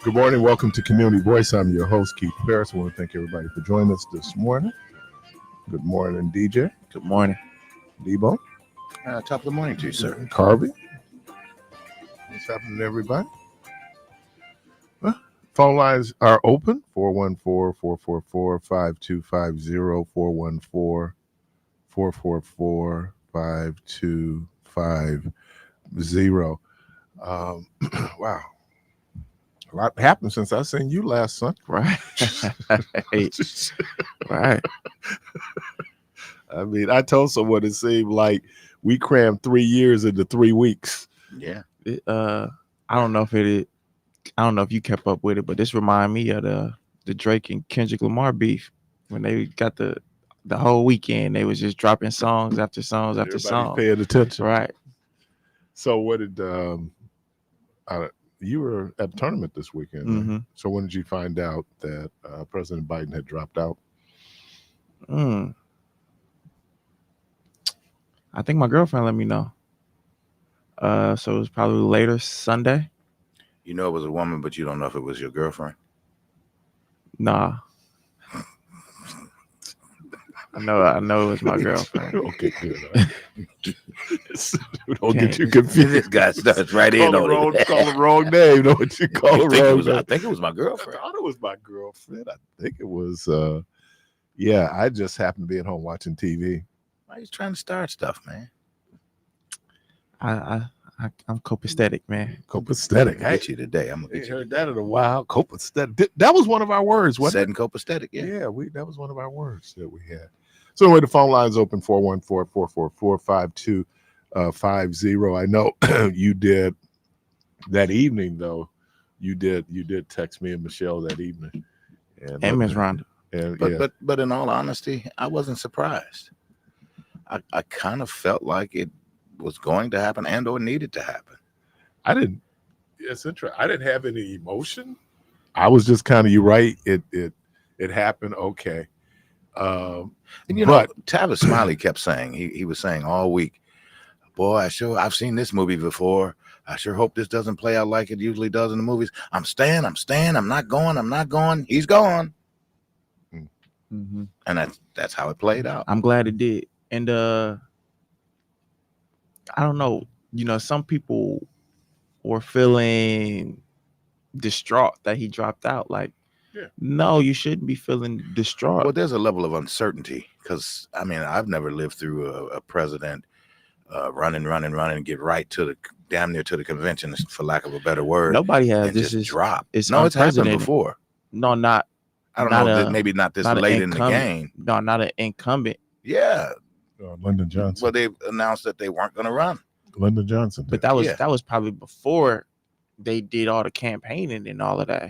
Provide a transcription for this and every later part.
Good morning. Welcome to Community Voice. I'm your host, Keith Parris. I want to thank everybody for joining us this morning. Good morning, DJ. Good morning. Debo. Top of the morning to you, sir. Carvey. What's happening to everybody? Phone lines are open, 414-444-5250, 414-444-5250. Wow. A lot happened since I seen you last Sunday. Right. Right. I mean, I told someone it seemed like we crammed 3 years into 3 weeks. Yeah. I don't know if I don't know if you kept up with it, but this reminded me of the Drake and Kendrick Lamar beef when they got the whole weekend. They was just dropping songs after songs after songs. Paying attention. Right. So what did you were at the tournament this weekend? Mm-hmm. Right? So when did you find out that President Biden had dropped out? I think my girlfriend let me know. So it was probably later Sunday. You know it was a woman, but you don't know if it was your girlfriend? Nah. I know it was my girlfriend. Okay, good. Don't get you confused. This guy starts right in on it. Call the wrong name. Know what you call the wrong name. I think it was my girlfriend. I thought it was my girlfriend. I think it was. Yeah, I just happened to be at home watching TV. Why are you trying to start stuff, man? I'm copacetic, man. Copacetic. I get you today. I'm gonna I get you. heard that in a while. Copacetic. That was one of our words, wasn't Said in copacetic, yeah. Yeah, that was one of our words that we had. So anyway, the phone line's open, 414-444-5250. I know you did that evening, though. You did text me and Michelle that evening. And Ms. Rhonda. But in all honesty, I wasn't surprised. I kind of felt like it was going to happen and or needed to happen. It's interesting. I didn't have any emotion. I was just kind of, you're right. It happened. Okay. And Tavis Smiley kept saying, he was saying all week, boy, I've seen this movie before. I sure hope this doesn't play out like it usually does in the movies. I'm staying. I'm not going. He's gone. Mm-hmm. And that's how it played out. I'm glad it did. And I don't know, some people were feeling distraught that he dropped out. Like, no, you shouldn't be feeling distraught. Well, there's a level of uncertainty because, I mean, I've never lived through a president running, get right to damn near to the convention, for lack of a better word. Nobody has. And This just is drop. It's no, it's happened before. No, not. I don't know. Maybe not this late in the game. No, not an incumbent. Yeah. Lyndon Johnson. Well, they announced that they weren't going to run. Lyndon Johnson. But that was probably before they did all the campaigning and all of that.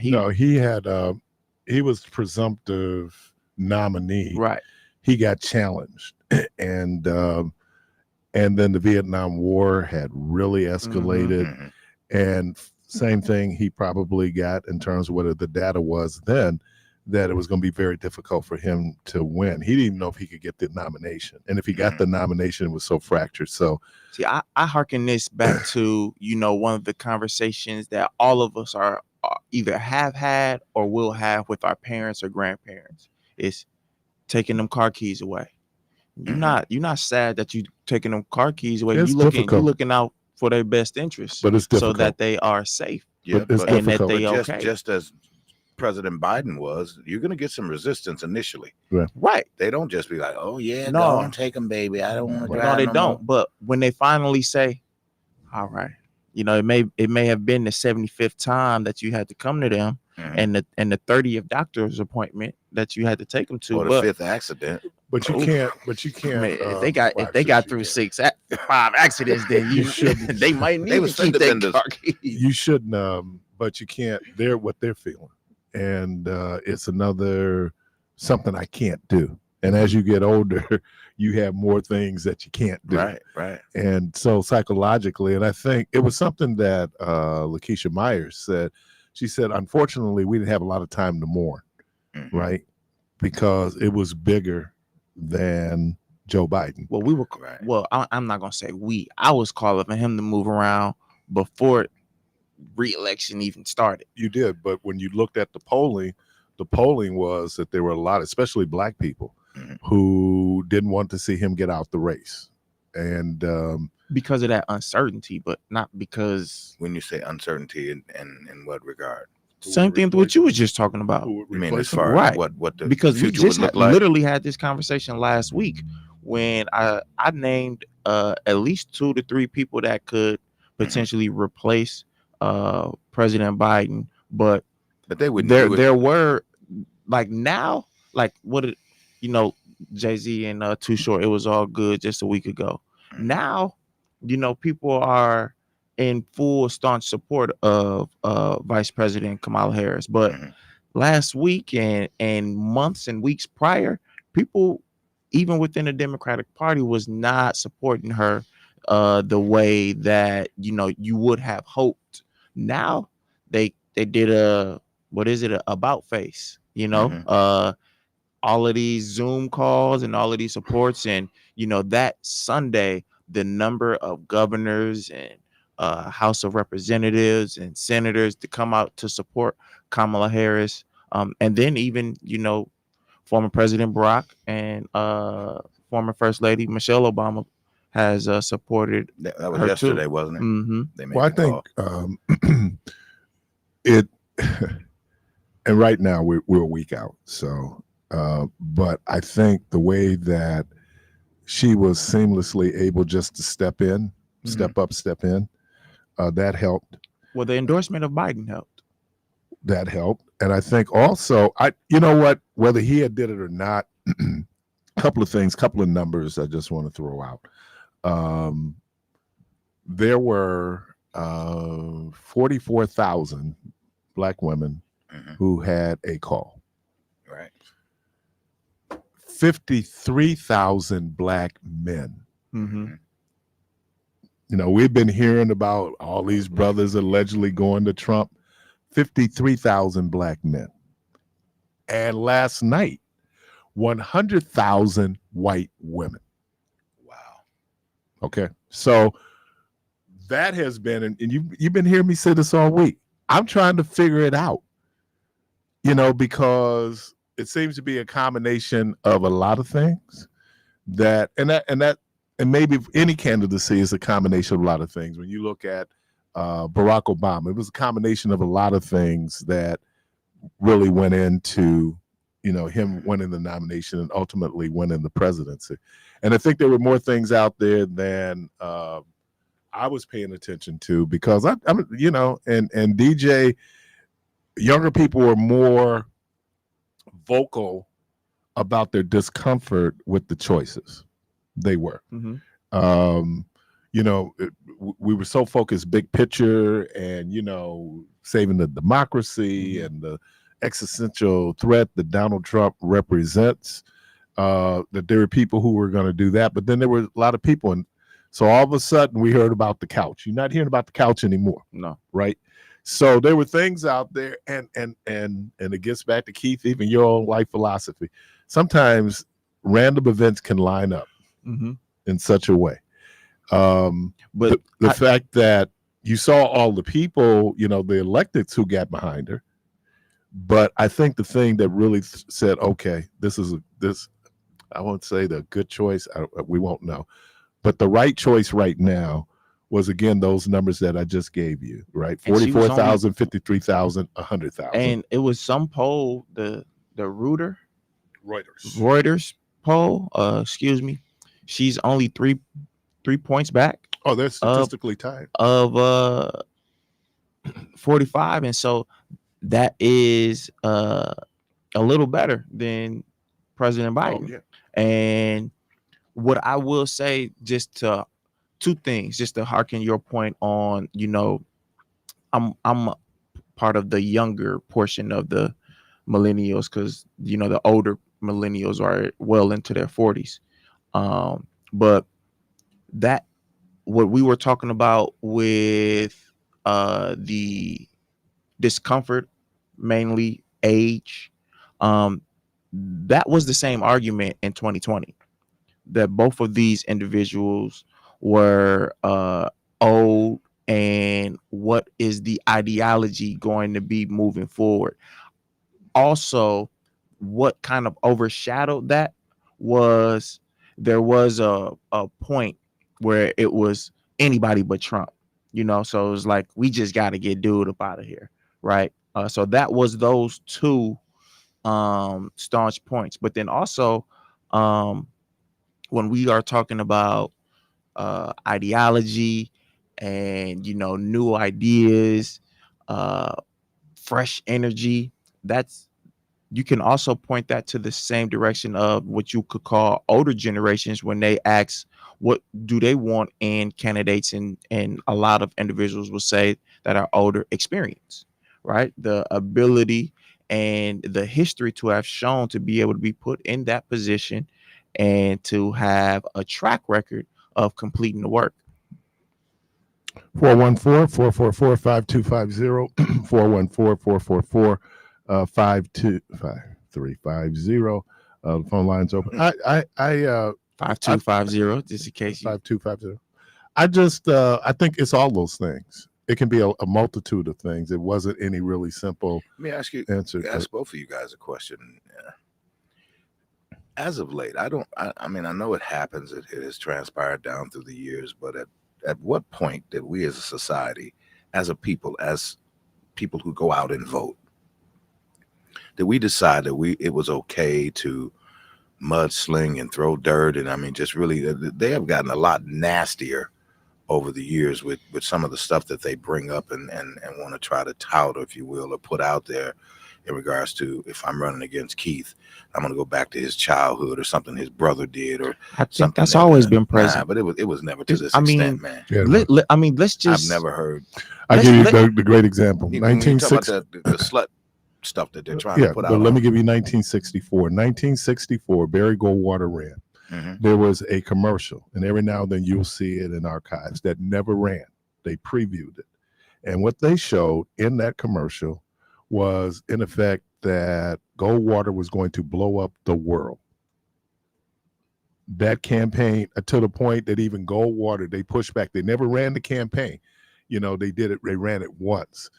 He was presumptive nominee. Right. He got challenged, and then the Vietnam War had really escalated, Mm-hmm. and same thing he probably got in terms of what the data was then, that it was going to be very difficult for him to win. He didn't even know if he could get the nomination, and if he got the nomination, it was so fractured. So, see, I hearken this back to one of the conversations that all of us are either have had or will have with our parents or grandparents. Is taking them car keys away. You're not sad that you taking them car keys away. You're looking out for their best interests, but it's difficult, so that they are safe. Yeah, but and that they okay. Just as President Biden was, you're going to get some resistance initially. Right. They don't just be like, oh yeah, no, go on, take them, baby. I don't want to drive. No, they don't. More. But when they finally say, all right, it may have been the 75th time that you had to come to them, and the 30th doctor's appointment that you had to take them to, or the 5th accident. But you Oof. can't. But you can't. Man, if they got well, if they actually, got you through can. 5 accidents, then You shouldn't. they might They need was to keep fender their benders. car keys. You shouldn't. But you can't. They're what they're feeling, and it's another something I can't do. And as you get older, you have more things that you can't do. Right. And so psychologically, and I think it was something that Lakeisha Myers said. She said, unfortunately, we didn't have a lot of time to mourn, Mhm. right? Because it was bigger than Joe Biden. Well, we were. Right. Well, I'm not gonna say we. I was calling for him to move around before re-election even started. You did, but when you looked at the polling was that there were a lot, especially black people, Mhm. who didn't want to see him get out the race. And Because of that uncertainty, but not because When you say uncertainty, in what regard? same thing with what you was just talking about. who would You mean replace as him? far Right. as what the Because we future just would look like? literally had this conversation last week when I named at least 2 to 3 people that could potentially replace President Biden, but But they wouldn't do it. there were like now, like what it, Jay-Z and Too Short, it was all good just a week ago. Mhm. Now, people are in full staunch support of Vice President Kamala Harris, but Mhm. last week and months and weeks prior, people even within the Democratic Party was not supporting her the way that you would have hoped. Now they did a about face, Mhm. all of these Zoom calls and all of these supports, and that Sunday the number of governors and House of Representatives and senators to come out to support Kamala Harris, and then even former President Barack and former First Lady Michelle Obama has supported That was her yesterday, too. wasn't it? Mm-hmm. They made Well, I the call. think it, and right now we're a week out. So, but I think the way that she was seamlessly able just to step in, step up, step in, that helped. Well, the endorsement of Biden helped. That helped, and I think also, you know what, whether he had did it or not, couple of numbers I just want to throw out. There were 44,000 black women Mhm. who had a call. Right. 53,000 black men. Mm-hmm. We've been hearing about all these brothers allegedly going to Trump. 53,000 black men. And last night, 100,000 white women. Wow. Okay. So that has been, and you've been hearing me say this all week. I'm trying to figure it out, because it seems to be a combination of a lot of things and maybe any candidacy is a combination of a lot of things. When you look at Barack Obama, it was a combination of a lot of things that really went into, him winning the nomination and ultimately winning the presidency. And I think there were more things out there than I was paying attention to, because I'm, and DJ, younger people were more vocal about their discomfort with the choices. They were. Mm-hmm. We were so focused big picture and, saving the democracy and the existential threat that Donald Trump represents, that there were people who were going to do that. But then there were a lot of people. And so all of a sudden we heard about the couch. You're not hearing about the couch anymore. No. Right. So there were things out there, and it gets back to Keith, even your own life philosophy. Sometimes random events can line up in such a way. But the fact that you saw all the people, the electeds who got behind her. But I think the thing that really said, okay, this, I won't say the good choice. We won't know. But the right choice right now was, again, those numbers that I just gave you, right? 44,000, 53,000, 100,000. And it was some poll, the Reuters poll, she's only three points back. Oh, they're statistically tied. Of 45. And so that is a little better than President Biden. Oh, yeah. And what I will say, just to two things, just to harken your point on, I'm a part of the younger portion of the millennials, because the older millennials are well into their 40s. But that, what we were talking about with the discomfort, mainly age, that was the same argument in 2020, that both of these individuals were old, and what is the ideology going to be moving forward. Also, what kind of overshadowed that was, there was a point where it was anybody but Trump, so it was like, we just got to get dude up out of here, right? So that was those two staunch points. But then also, when we are talking about ideology and new ideas, fresh energy, that's, you can also point that to the same direction of what you could call older generations, when they ask what do they want in candidates, and a lot of individuals will say that are older, experience, right? The ability and the history to have shown to be able to be put in that position, and to have a track record of completing the work. 414-444-5250, 414-444-5350. The phone line's open. I 5250, just in case you. 5250. I think it's all those things. It can be a multitude of things. It wasn't any really simple Let me ask answer. Ask both of you guys a question. As of late, I mean, I know it happens. It has transpired down through the years, but at what point did we as a society, as people who go out and vote, did we decide that it was okay to mudsling and throw dirt? And I mean, just really, they have gotten a lot nastier over the years with some of the stuff that they bring up and want to try to tout, if you will, or put out there in regards to, if I'm running against Keith, I'm going to go back to his childhood or something his brother did, or I think something that's always been present. But it was never to this I mean, extent, man. Yeah, let's just. I've never heard. I give you the great example. When you talk about the slut stuff that they're trying to put out. But let me give you 1964. 1964, Barry Goldwater ran. Mm-hmm. There was a commercial, and every now and then you'll see it in archives, that never ran. They previewed it. And what they showed in that commercial was, in effect, that Goldwater was going to blow up the world. That campaign, to the point that even Goldwater, they pushed back. They never ran the campaign. They did it. They ran it once.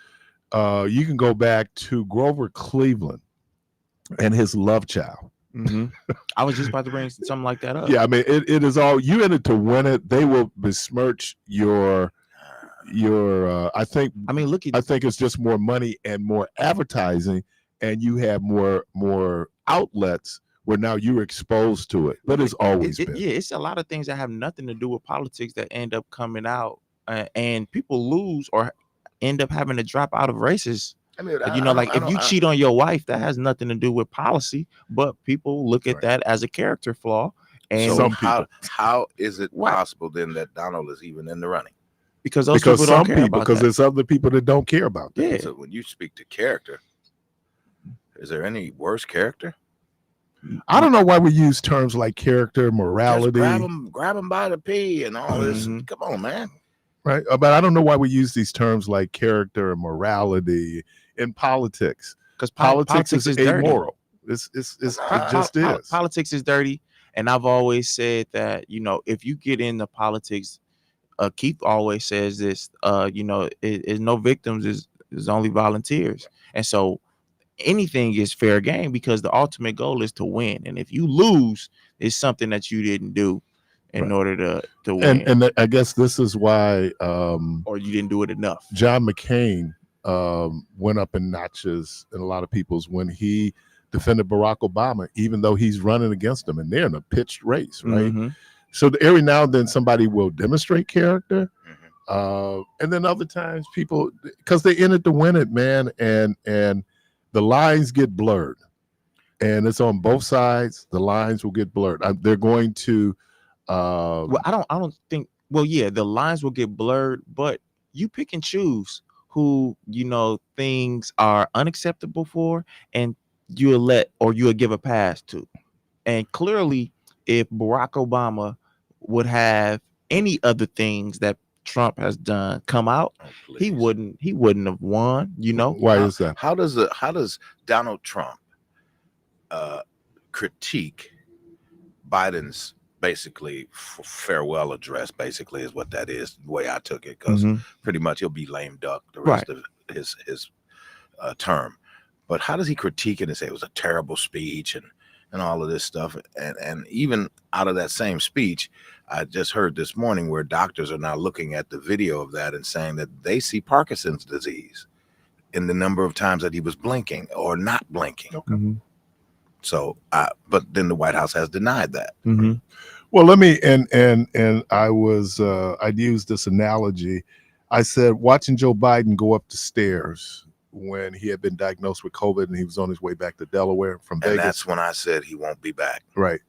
You can go back to Grover Cleveland and his love child. Mm-hmm. I was just about to bring something like that up. Yeah, I mean, it is all, you in it to win it. They will besmirch your I think it's just more money and more advertising, and you have more outlets where now you're exposed to it. But it's always been. Yeah, it's a lot of things that have nothing to do with politics that end up coming out, and people lose or end up having to drop out of races. I mean, if you cheat on your wife, that has nothing to do with policy, but people look at that as a character flaw. And so how is it possible then that Donald is even in the running? Because people don't care about that. There's other people that don't care about that. Yeah. So when you speak to character, is there any worse character? I don't know why we use terms like character, morality. Just grab them by the pee and all this. Mm-hmm. Come on, man. Right, but I don't know why we use these terms like character and morality in politics. Because politics is amoral. It just is. Politics is dirty, and I've always said that if you get into politics, Keith always says this. Is no victims, is only volunteers, and so anything is fair game because the ultimate goal is to win. And if you lose, it's something that you didn't do in order to win. And I guess this is why or you didn't do it enough. John McCain went up in notches in a lot of people's when he defended Barack Obama, even though he's running against him and they're in a pitched race, right? Mm-hmm. So every now and then somebody will demonstrate character. Mm-hmm. And then other times people, because they're in it to win it, man, and the lines get blurred. and it's on both sides. The lines will get blurred. They're going to. Well, I don't think. Well, yeah, the lines will get blurred, but you pick and choose who things are unacceptable for, and you'll give a pass to. And clearly, if Barack Obama would have any other things that Trump has done come out, he wouldn't have won. Why is that? How does Donald Trump critique Biden's basically farewell address? Basically, is what that is. The way I took it, because pretty much he'll be lame duck the rest of his term. But how does he critique it and say it was a terrible speech and all of this stuff? And even out of that same speech, I just heard this morning where doctors are now looking at the video of that and saying that they see Parkinson's disease in the number of times that he was blinking or not blinking. Okay. So, but then the White House has denied that. Well, let me and I'd use this analogy. I said watching Joe Biden go up the stairs when he had been diagnosed with COVID and he was on his way back to Delaware from Vegas. And that's when I said he won't be back. Right.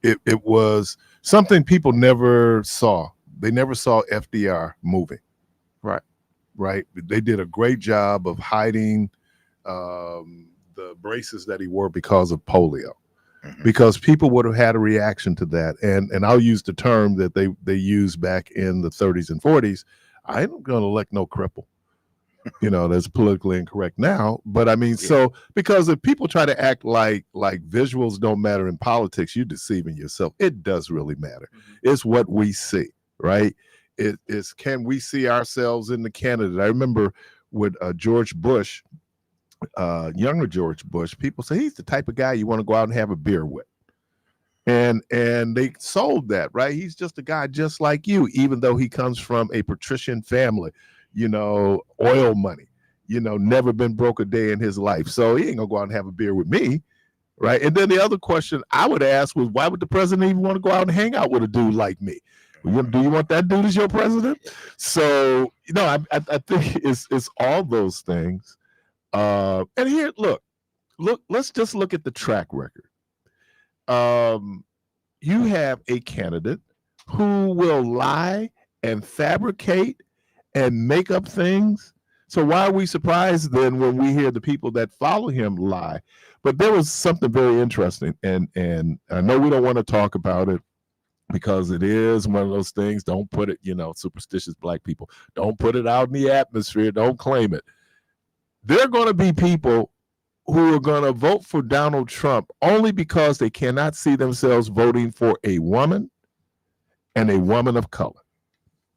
It was something people never saw. They never saw FDR moving. Right. They did a great job of hiding the braces that he wore because of polio. Because people would have had a reaction to that. And I'll use the term that they used back in the 30s and 40s. I ain't going to elect no cripple. That's politically incorrect now. But I mean, so because if people try to act like visuals don't matter in politics, you're deceiving yourself. It does really matter. It's what we see, right? It's can we see ourselves in the candidate? I remember with George Bush, younger George Bush, people say he's the type of guy you want to go out and have a beer with. And they sold that, right? He's just a guy just like you, even though he comes from a patrician family, oil money, never been broke a day in his life. So he ain't gonna go out and have a beer with me, right? And then the other question I would ask was, why would the president even want to go out and hang out with a dude like me? Do you want that dude as your president? So, I think it's all those things. And here, look, let's just look at the track record. You have a candidate who will lie and fabricate and make up things. So why are we surprised then when we hear the people that follow him lie? But there was something very interesting, and I know we don't want to talk about it because it is one of those things. Don't put it, superstitious black people, don't put it out in the atmosphere. Don't claim it. There are going to be people who are going to vote for Donald Trump only because they cannot see themselves voting for a woman and a woman of color.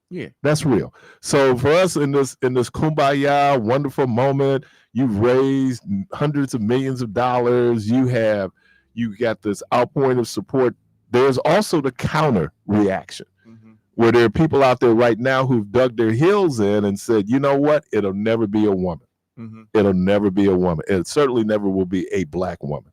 Yeah, that's real. So for us in this kumbaya wonderful moment, you've raised hundreds of millions of dollars. You got this outpouring of support. There's also the counter reaction where there are people out there right now who've dug their heels in and said, you know what? It'll never be a woman. It'll never be a woman. It certainly never will be a black woman.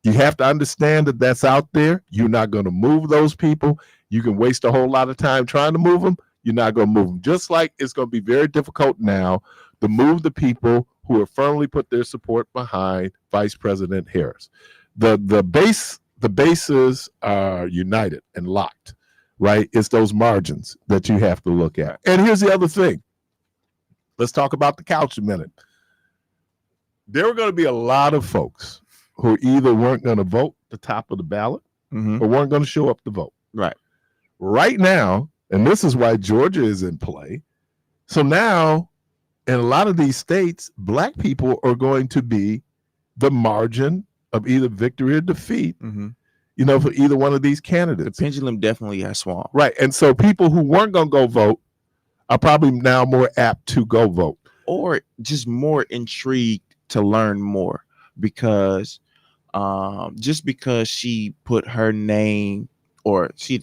You have to understand that that's out there. You're not going to move those people. You can waste a whole lot of time trying to move them. You're not going to move them. Just like it's going to be very difficult now to move the people who have firmly put their support behind Vice President Harris. The bases are united and locked, right? It's those margins that you have to look at. And here's the other thing. Let's talk about the couch a minute. There were going to be a lot of folks who either weren't going to vote the top of the ballot or weren't going to show up to vote. Right now, and this is why Georgia is in play. So now, in a lot of these states, black people are going to be the margin of either victory or defeat, for either one of these candidates. The pendulum definitely has swung. Right. And so people who weren't going to go vote are probably now more apt to go vote. Or just more intrigued to learn more because just because she put her name she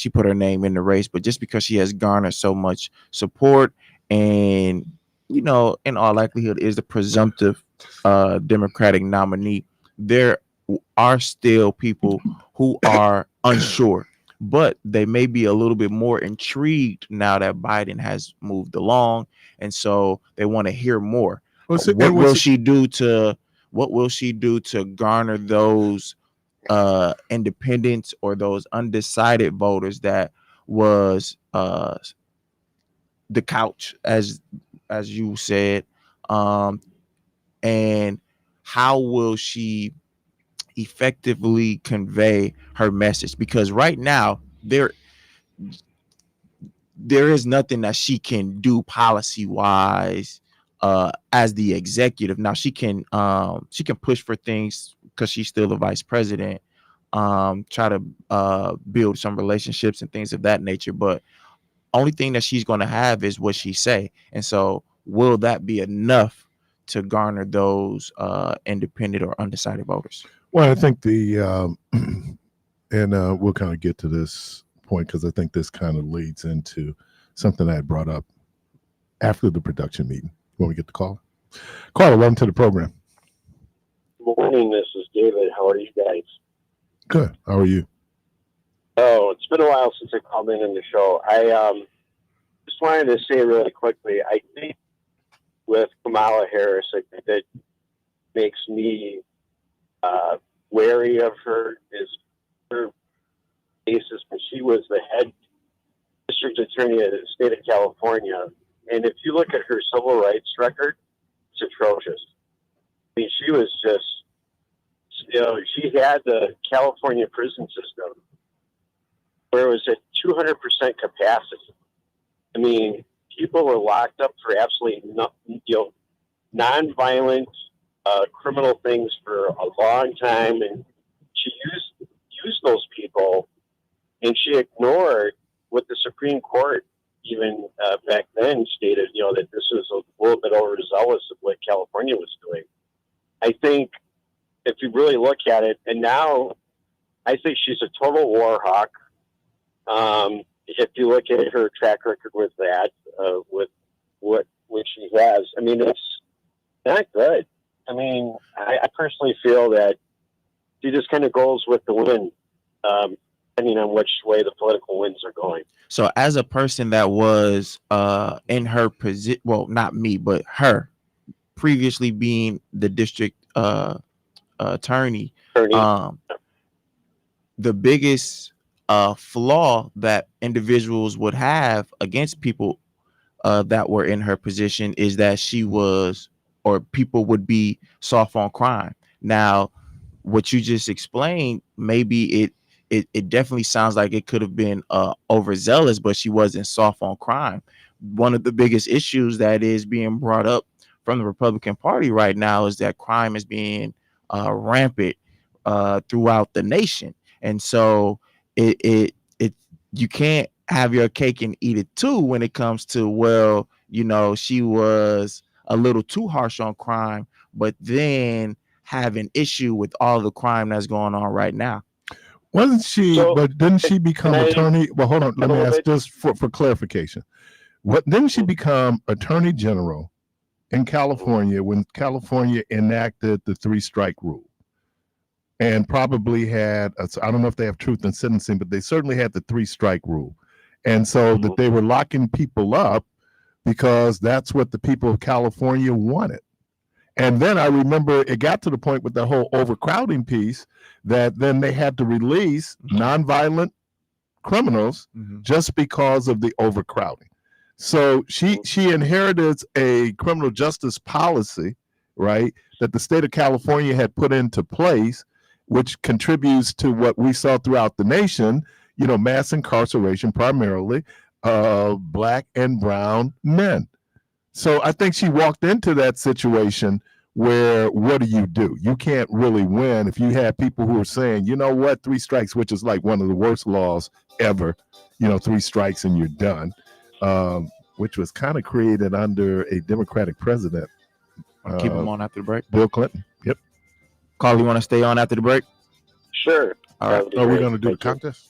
put her name in the race, but just because she has garnered so much support and, in all likelihood is the presumptive Democratic nominee, there are still people who are unsure. But they may be a little bit more intrigued now that Biden has moved along. And so they want to hear more. What will she do to What will she do to garner those independents or those undecided voters that was the couch, as you said, and how will she effectively convey her message? Because right now there is nothing that she can do policy wise as the executive. Now she can push for things because she's still the vice president, try to build some relationships and things of that nature, but only thing that she's going to have is what she say. And so will that be enough to garner those independent or undecided voters? Well, I think and we'll kind of get to this point because I think this kind of leads into something I had brought up after the production meeting when we get the call. Caller, welcome to the program. Good morning. This is David. How are you guys? Good. How are you? Oh, it's been a while since I called in the show. I just wanted to say really quickly, I think with Kamala Harris, I think that makes me wary of her is her basis when she was the head district attorney of the state of California. And if you look at her civil rights record, it's atrocious. I mean, she was just, she had the California prison system where it was at 200% capacity. I mean, people were locked up for absolutely non-violent criminal things for a long time, and she used those people, and she ignored what the Supreme Court even back then stated, that this was a little bit overzealous of what California was doing. I think if you really look at it, and now I think she's a total war hawk. If you look at her track record with that, with what she has, I mean, it's not good. I mean, I personally feel that she just kind of goes with the wind, depending on which way the political winds are going. So as a person that was in her position, well, not me, but her, previously being the district attorney, the biggest flaw that individuals would have against people that were in her position is that she was, or people would be soft on crime. Now, what you just explained, maybe it definitely sounds like it could have been overzealous, but she wasn't soft on crime. One of the biggest issues that is being brought up from the Republican Party right now is that crime is being rampant throughout the nation. And so it you can't have your cake and eat it too when it comes to, well, she was a little too harsh on crime, but then have an issue with all the crime that's going on right now. Wasn't she? But didn't she become attorney? Well, hold on. Let me ask just for clarification. Didn't she become attorney general in California when California enacted the 3-strike rule? And probably had, I don't know if they have truth in sentencing, but they certainly had the 3-strike rule. And so that they were locking people up because that's what the people of California wanted. And then I remember it got to the point with the whole overcrowding piece that then they had to release nonviolent criminals just because of the overcrowding. So she inherited a criminal justice policy, right, that the state of California had put into place, which contributes to what we saw throughout the nation, mass incarceration, primarily of Black and brown men. So I think she walked into that situation where, what do? You can't really win if you have people who are saying, 3 strikes, which is like one of the worst laws ever, 3 strikes and you're done, which was kind of created under a Democratic president. Keep them on after the break. Bill Clinton. Yep. Carl, you want to stay on after the break? Sure. All right. Are we going to do the contest?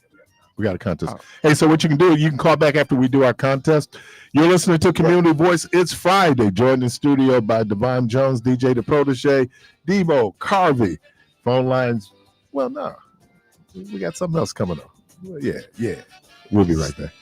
We got a contest. Hey, so what you can do, you can call back after we do our contest. You're listening to Community Voice. It's Friday. Joined in studio by Devon Jones, DJ the Protege, Devo, Carvey. Phone lines. Well, no. We got something else coming up. Well, yeah. We'll be right back.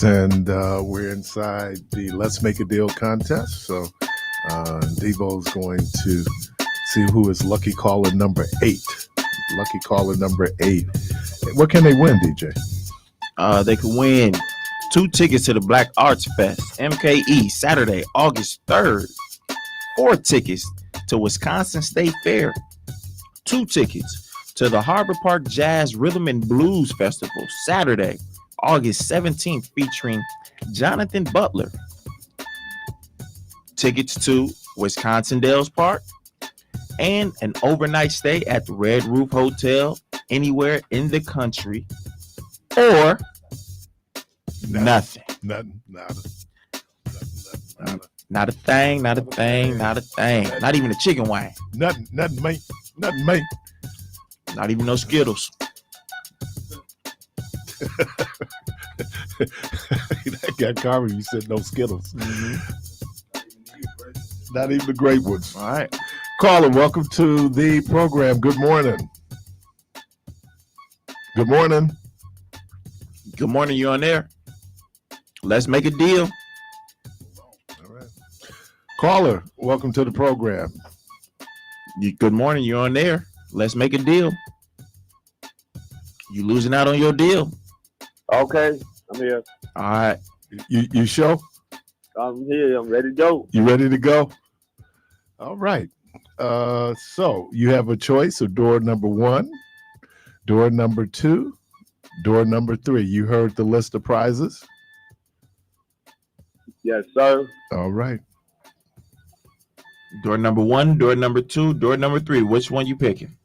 And we're inside the Let's Make a Deal contest. So Devo's going to see who is lucky caller number 8. Lucky caller number 8. What can they win, DJ? They could win 2 tickets to the Black Arts Fest, MKE, Saturday, August 3rd. 4 tickets to Wisconsin State Fair. 2 tickets to the Harbor Park Jazz Rhythm and Blues Festival, Saturday, August 17th, featuring Jonathan Butler. Tickets to Wisconsin Dells Park and an overnight stay at the Red Roof Hotel anywhere in the country, or nothing. Nothing. Nada. Not a thing, not a thing, not a thing. Not even a chicken wing. Nothing, mate. Nothing, mate. Not even no Skittles. That got Carver. You said no Skittles. Mm-hmm. Not even the great ones. All right. Caller, welcome to the program. Good morning. Good morning. Good morning, you on there? Let's make a deal. All right. Caller, welcome to the program. Good morning, you on there? Let's make a deal. You losing out on your deal. Okay, I'm here. All right. You show? I'm here. I'm ready to go. You ready to go? All right. So you have a choice of door number 1, door number 2, door number 3. You heard the list of prizes? Yes, sir. All right. Door number 1, door number 2, door number 3. Which one you picking?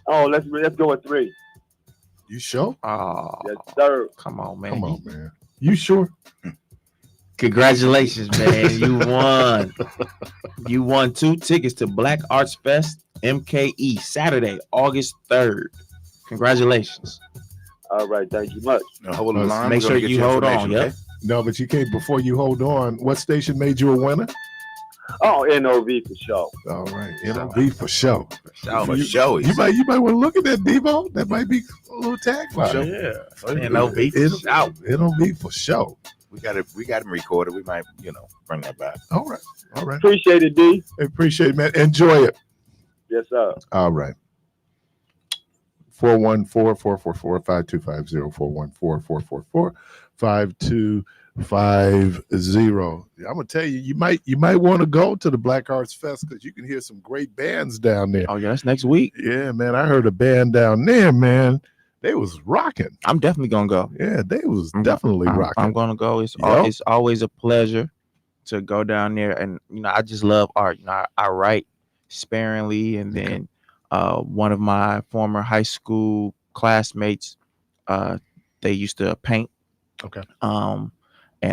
Oh, let's go with 3. You sure? Oh, Yes, sir. come on, man. Come on, man. You sure? Congratulations, man. You won. You won 2 tickets to Black Arts Fest, MKE, Saturday, August 3rd. Congratulations. All right, thank you much. Now, hold the line. Make We're gonna sure get you hold on. information, Yep. No, but you can't. Before you hold on, what station made you a winner? Oh, NOV for sure. All right, NOV for sure. For sure. You might want to look at that, Devo. That might be a little tag For sure. Yeah. NOV for sure. NOV for sure. We got him recorded. We might, bring that back. All right. Appreciate it, D. Appreciate it, man. Enjoy it. Yes, sir. All right. 414-444-5250. 414-444-5250. I'm gonna tell you, you might want to go to the Black Arts Fest because you can hear some great bands down there. Oh, yeah, that's next week. Yeah, man. I heard a band down there, man. They was rocking. I'm definitely going to go. Yeah, they was definitely rocking. I'm going to go. It's Yep. it's always a pleasure to go down there. And, I just love art. I write sparingly. And then one of my former high school classmates, they used to paint. Okay. And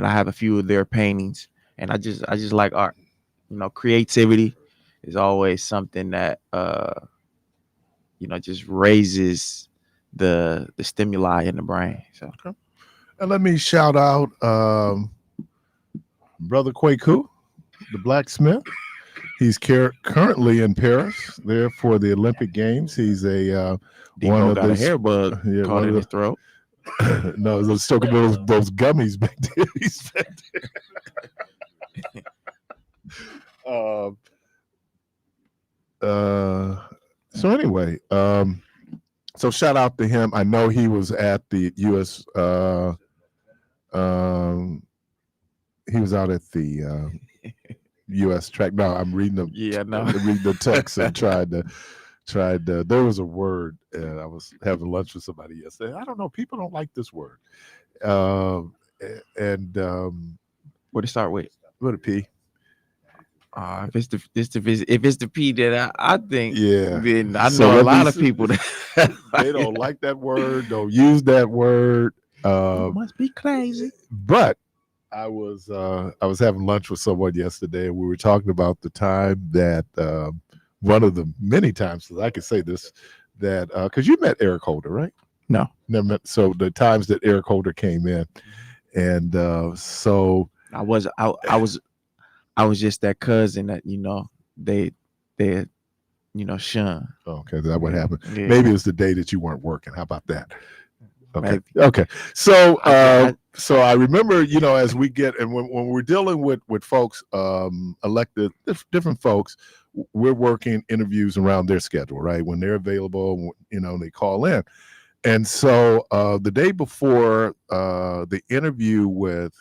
I have a few of their paintings. And I just like art. Creativity is always something that, just raises the stimuli in the brain. So And let me shout out Brother Kwaku, the blacksmith. He's currently in Paris there for the Olympic Games. He's a one Devo of got those, a hair bug yeah, caught one in of his throat. no, those talking about those gummies back there. He's back there. So anyway, so shout out to him. I know he was at the U.S. He was out at the U.S. track. No, I'm reading the I'm reading the text and tried to. There was a word, and I was having lunch with somebody yesterday. I don't know. People don't like this word. What to start with? What a P. If it's the P that I think, Yeah. then I So know a let lot me of see. people that They don't like that word. Don't use that word. must be crazy. But I was having lunch with someone yesterday, and we were talking about the time that one of the many times that I could say this, that because you met Eric Holder, right? No. Never met. So the times that Eric Holder came in, and so I was just that cousin that they shun. okay, that what happened. Yeah. Maybe it was the day that you weren't working. How about that? Okay. Maybe. Okay. So, I- so I remember, as we get, and when we're dealing with folks, elected, different folks, we're working interviews around their schedule, right? When they're available, they call in. And so the day before the interview with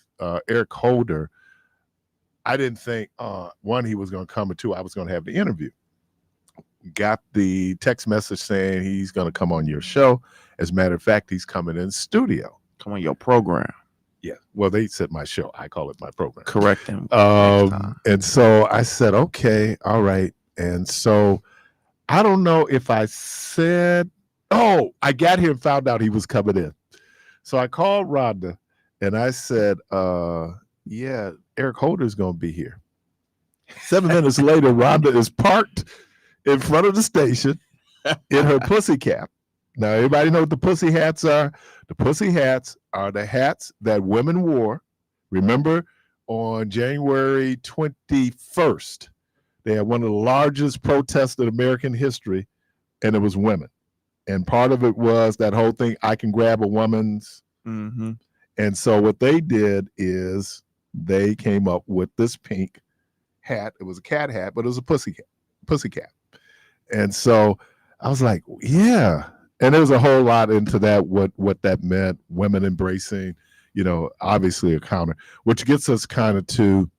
Eric Holder, I didn't think, one, he was going to come, or two, I was going to have the interview. Got the text message saying he's going to come on your show. As a matter of fact, he's coming in studio. Come on, your program. Yeah. Well, they said my show. I call it my program. Correct him. next time. And so I said, okay, all right. And so I don't know if I said, I got here and found out he was coming in. So I called Rhonda and I said, yeah, Eric Holder's going to be here. 7 minutes later, Rhonda is parked in front of the station in her pussy cap. Now, everybody know what the pussy hats are. The pussy hats are the hats that women wore. Remember, on January 21st, they had one of the largest protests in American history, and it was women. And part of it was that whole thing, I can grab a woman's. Mm-hmm. And so what they did is they came up with this pink hat. It was a cat hat, but it was a pussy cat. And so I was like, yeah. And there was a whole lot into that, what that meant, women embracing, obviously a counter, which gets us kind of to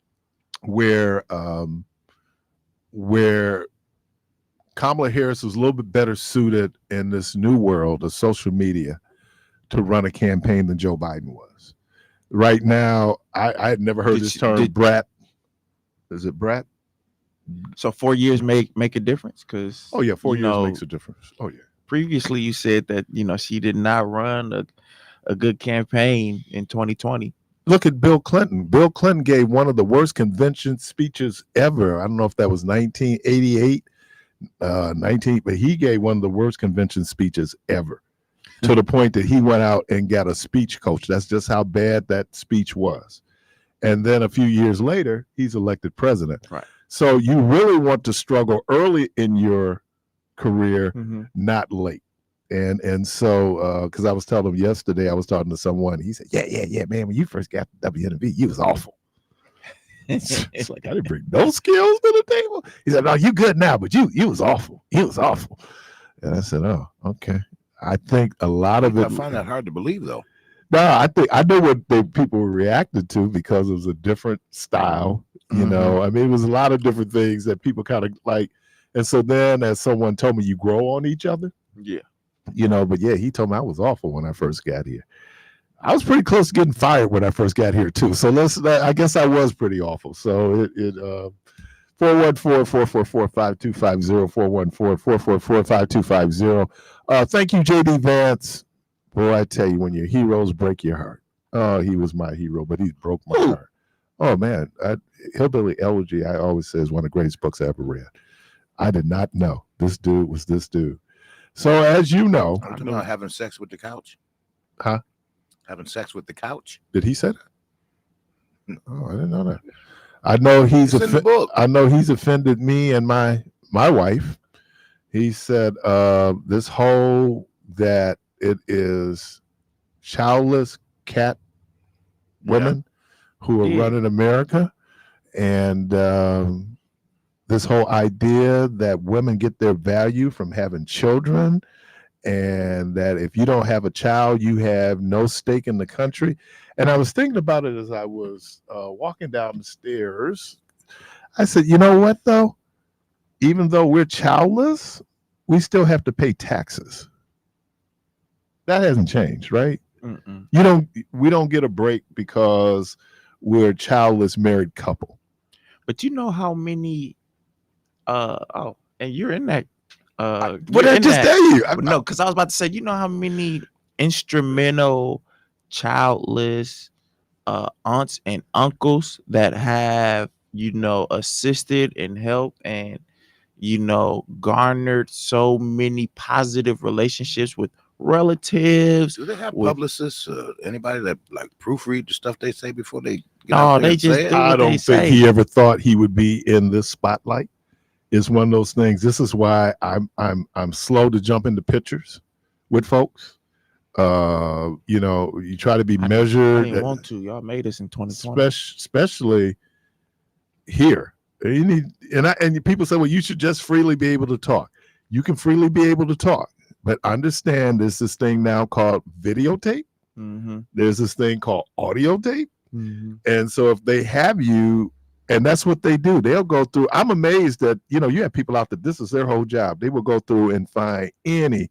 where Kamala Harris was a little bit better suited in this new world of social media to run a campaign than Joe Biden was. Right now, I had never heard this term, brat. Is it brat? So 4 years make a difference? Because 4 years makes a difference. Oh, yeah. Previously, you said that, she did not run a good campaign in 2020. Look at Bill Clinton. Bill Clinton gave one of the worst convention speeches ever. I don't know if that was 1988, but he gave one of the worst convention speeches ever, to the point that he went out and got a speech coach. That's just how bad that speech was. And then a few years later, he's elected president. Right. So you really want to struggle early in your career, not late. And so because I was telling him yesterday, I was talking to someone, he said, yeah, man, when you first got to WNOV, you was awful. It's like, I didn't bring no skills to the table. He said, no, you good now, but you was awful. You was awful. And I said, oh, okay. I think a lot of it. I find that hard to believe, though. No, I know what people reacted to, because it was a different style. I mean, it was a lot of different things that people kind of like. And so then, as someone told me, you grow on each other. Yeah. But yeah, he told me I was awful when I first got here. I was pretty close to getting fired when I first got here too. So I guess I was pretty awful. So it 414-444-5250, 414-444-5250. Thank you, JD Vance. Boy, I tell you, when your heroes break your heart. Oh, he was my hero, but he broke my heart. Oh man, Hillbilly Elegy, I always say, is one of the greatest books I ever read. I did not know this dude was this dude. So as you know, I'm talking about having sex with the couch. Huh? Having sex with the couch. Did he say that? Oh, I didn't know that. I know he's I know he's offended me and my wife. He said this whole that it is childless cat women who are running America, and this whole idea that women get their value from having children, and that if you don't have a child, you have no stake in the country. And I was thinking about it as I was walking down the stairs. I said, you know what, though? Even though we're childless, we still have to pay taxes. That hasn't changed, right? Mm-mm. We don't get a break because we're a childless married couple. But you know how many and you're in that What did I just tell you? No, because I was about to say, you know how many instrumental childless aunts and uncles that have assisted and helped and garnered so many positive relationships with relatives. Do they have publicists? Anybody that like proofread the stuff they say before they get No, out there they and just say it? do I what don't they think say. he ever thought he would be in this spotlight. It's one of those things. This is why I'm slow to jump into pictures with folks. You try to be I measured. didn't want to. Y'all made us in 2020. Especially here. You need and people say, well, you should just freely be able to talk. You can freely be able to talk, but understand there's this thing now called videotape. Mm-hmm. There's this thing called audio tape. Mm-hmm. And so if they have you, and that's what they do, they'll go through. I'm amazed that, you have people out there, this is their whole job. They will go through and find anything.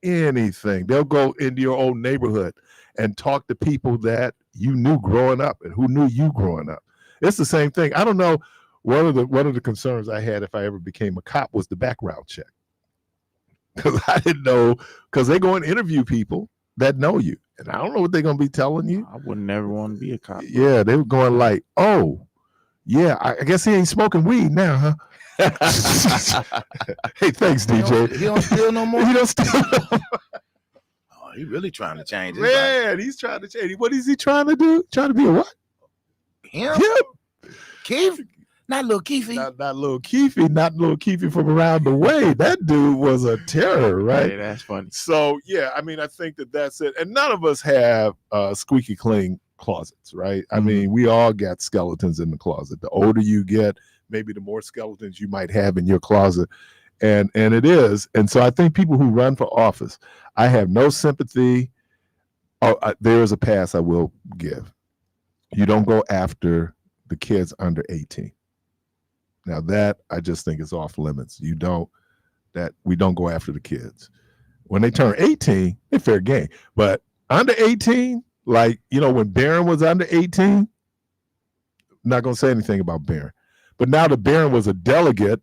They'll go into your old neighborhood and talk to people that you knew growing up and who knew you growing up. It's the same thing. I don't know. One of the concerns I had if I ever became a cop was the background check. Because I didn't know, because they go and interview people that know you. And I don't know what they're going to be telling you. I would never want to be a cop. Yeah, they were going like, oh, yeah, I guess he ain't smoking weed now, huh? Hey, thanks, DJ. He don't steal no more. He don't steal no more. Oh, he really trying to change his life. Man, he's trying to change. What is he trying to do? Trying to be a what? Him? Keith? Not little Keefy. Not little Keefy, not little Keefy from around the way. That dude was a terror, right? Hey, that's funny. So, yeah, I mean, I think that's it. And none of us have squeaky clean closets, right? I mean, we all got skeletons in the closet. The older you get, maybe the more skeletons you might have in your closet. And it is. And so I think people who run for office, I have no sympathy. There is a pass I will give. You don't go after the kids under 18. Now that I just think is off limits. We don't go after the kids. When they turn 18, they're fair game. But under 18, like, when Barron was under 18, I'm not going to say anything about Barron. But now that Barron was a delegate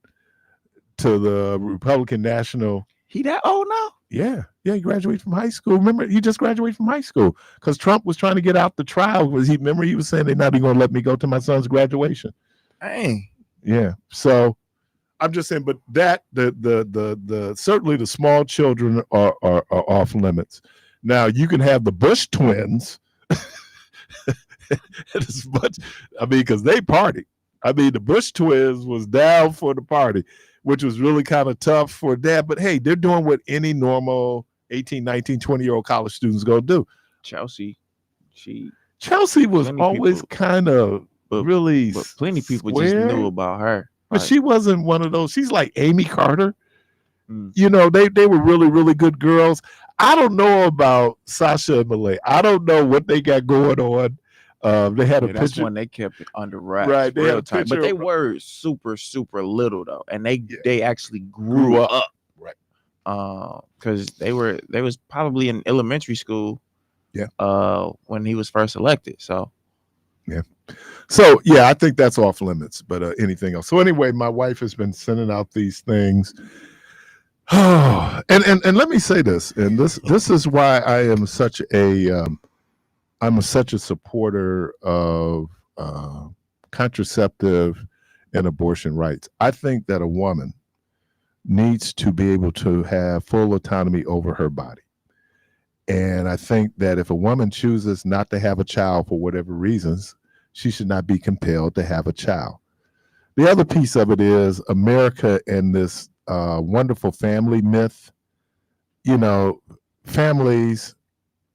to the Republican National. He that old now? Yeah, he graduated from high school. Remember, he just graduated from high school because Trump was trying to get out the trial. Remember, he was saying they're not even going to let me go to my son's graduation. Dang. Yeah. So I'm just saying, but that the certainly the small children are off limits. Now you can have the Bush twins as much. I mean, because they party. I mean, the Bush twins was down for the party, which was really kind of tough for Dad. But hey, they're doing what any normal 18, 19, 20-year-old college students go do. Chelsea was always kind of really, but plenty of people square. just knew about her. But she wasn't one of those. She's like Amy Carter. Mm. They were really, really good girls. I don't know about Sasha and Malay. I don't know what they got going on. They had a picture. That's when they kept it under wraps. Right. They had a tight. picture. But they were super, super little though. And they actually grew up. Right. Because they was probably in elementary school. Yeah. When he was first elected. So yeah. So yeah, I think that's off limits, but anything else. So anyway, my wife has been sending out these things. And let me say this, and this is why I am such a supporter of contraceptive and abortion rights. I think that a woman needs to be able to have full autonomy over her body. And I think that if a woman chooses not to have a child for whatever reasons, she should not be compelled to have a child. The other piece of it is America and this wonderful family myth. Families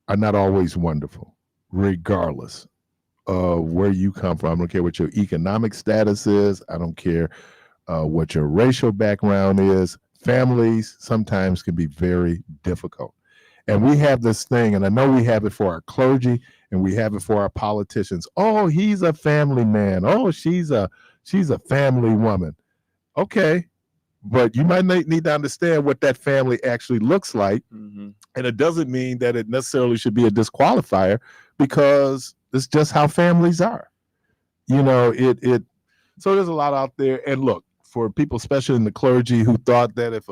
are not always wonderful, regardless of where you come from. I don't care what your economic status is. I don't care what your racial background is. Families sometimes can be very difficult. And we have this thing, and I know we have it for our clergy and we have it for our politicians. Oh, he's a family man. Oh, she's a family woman. Okay. But you might need to understand what that family actually looks like. mm-hmm. And it doesn't mean that it necessarily should be a disqualifier, because it's just how families are. So there's a lot out there. And look, for people, especially in the clergy, who thought that if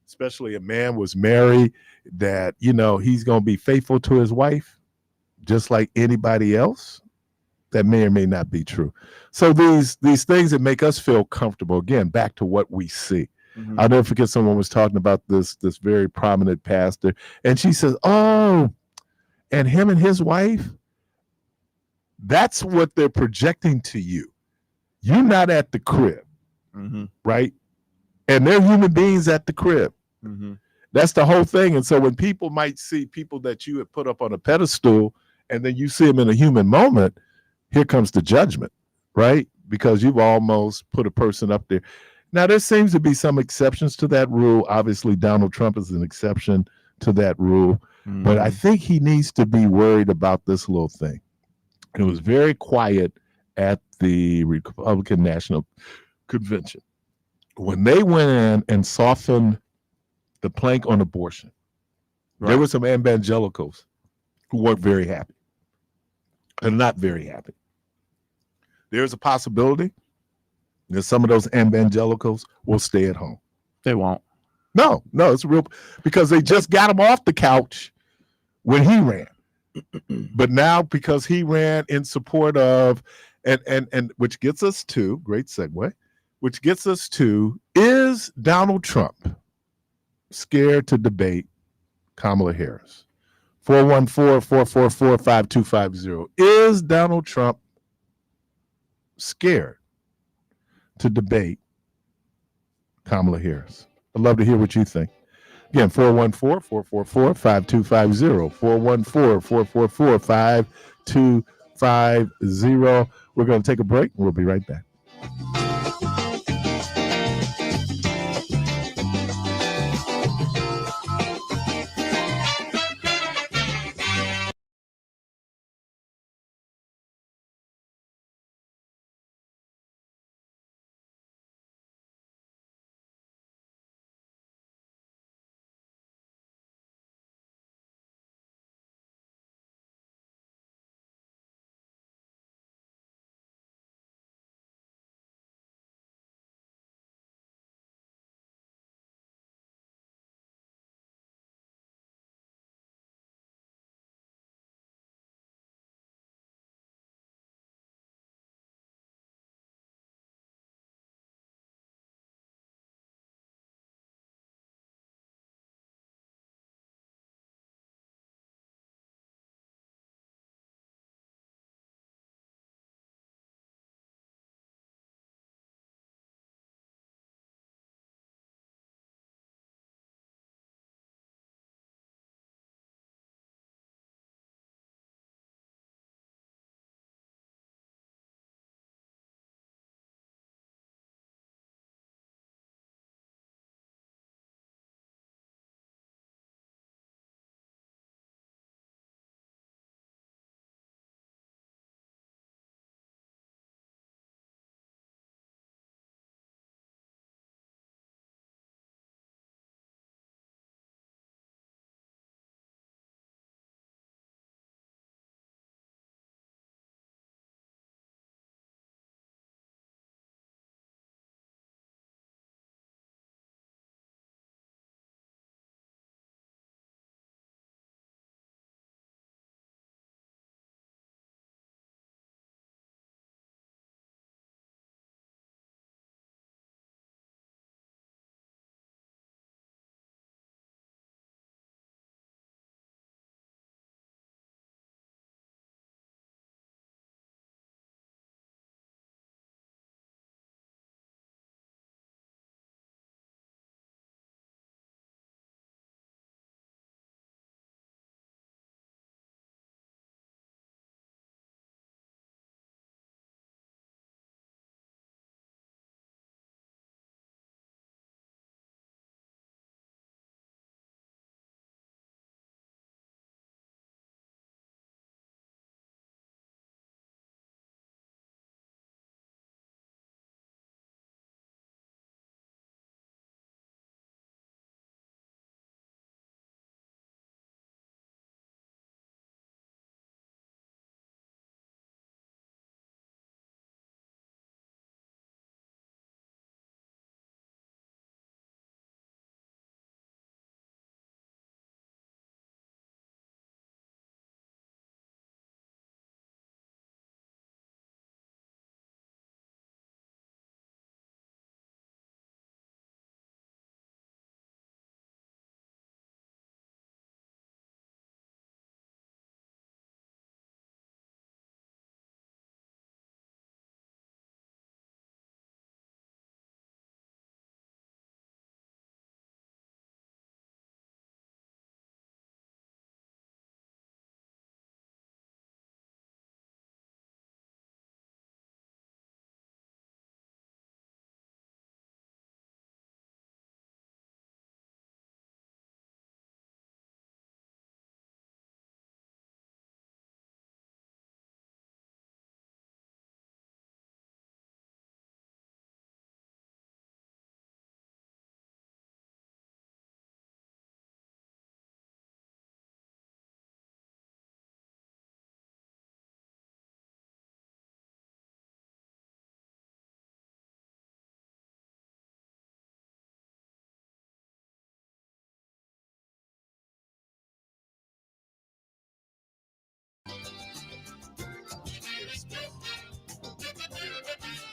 especially a man was married, that, he's going to be faithful to his wife, just like anybody else, that may or may not be true. So these things that make us feel comfortable, again, back to what we see. Mm-hmm. I'll never forget, someone was talking about this very prominent pastor, and she says, oh, and him and his wife, that's what they're projecting to you. You're not at the crib, mm-hmm. right? And they're human beings at the crib. Mm-hmm. That's the whole thing. And so when people might see people that you have put up on a pedestal and then you see them in a human moment, here comes the judgment, right? Because you've almost put a person up there. Now, there seems to be some exceptions to that rule. Obviously, Donald Trump is an exception to that rule. But I think he needs to be worried about this little thing. It was very quiet at the Republican National Convention. When they went in and softened the plank on abortion, there were some evangelicals who weren't very happy and not very happy. There's a possibility that some of those evangelicals will stay at home. They won't. No, it's real, because they just got him off the couch when he ran. But now, because he ran in support of, and which gets us to, great segue, which gets us to, is Donald Trump scared to debate Kamala Harris? 414-444-5250. Is Donald Trump scared to debate Kamala Harris? I'd love to hear what you think. Again, 414-444-5250. 414-444-5250. We're going to take a break. We'll be right back.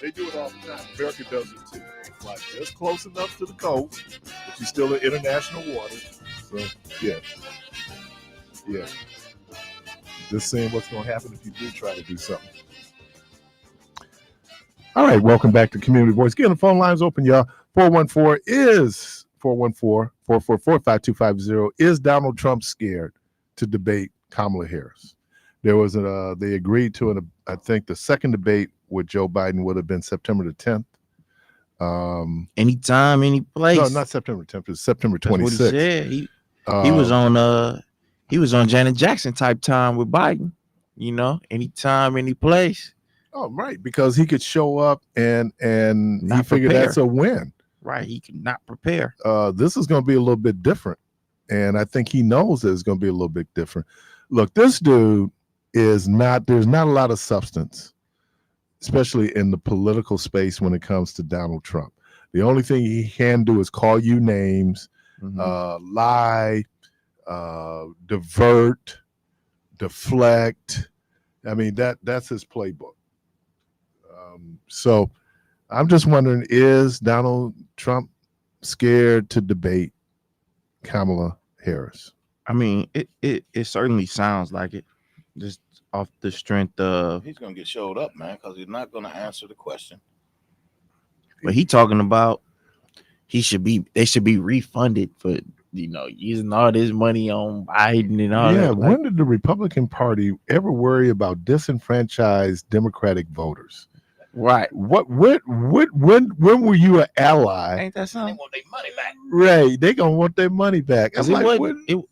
They do it all the time. America does it too. They fly just close enough to the coast, but you're still in international waters. So, yeah. Yeah. Just saying what's going to happen if you do try to do something. All right, welcome back to Community Voice. Again, the phone line's open, y'all. 414-444-5250. Is Donald Trump scared to debate Kamala Harris? There was they agreed to I think the second debate with Joe Biden would have been September the 10th. Anytime, any place. No, not September 10th. It's September 26th. That's what he said. He was on Janet Jackson type time with Biden. You know, anytime, any place. Oh, right, because he could show up and he figured that's a win. Right, he could not prepare. This is going to be a little bit different, and I think he knows that it's going to be a little bit different. Look, this dude there's not a lot of substance, especially in the political space when it comes to Donald Trump. The only thing he can do is call you names, lie, divert, deflect. I mean, that's his playbook. So I'm just wondering, is Donald Trump scared to debate Kamala Harris? I mean, it certainly sounds like it, just off the strength of He's gonna get showed up, man, because he's not gonna answer the question. But he talking about they should be refunded for using all this money on Biden and all that. Yeah, when did the Republican Party ever worry about disenfranchised Democratic voters? Right. When were you an ally? Ain't that They something? want their money back. Right, they gonna want their money back. I'm like,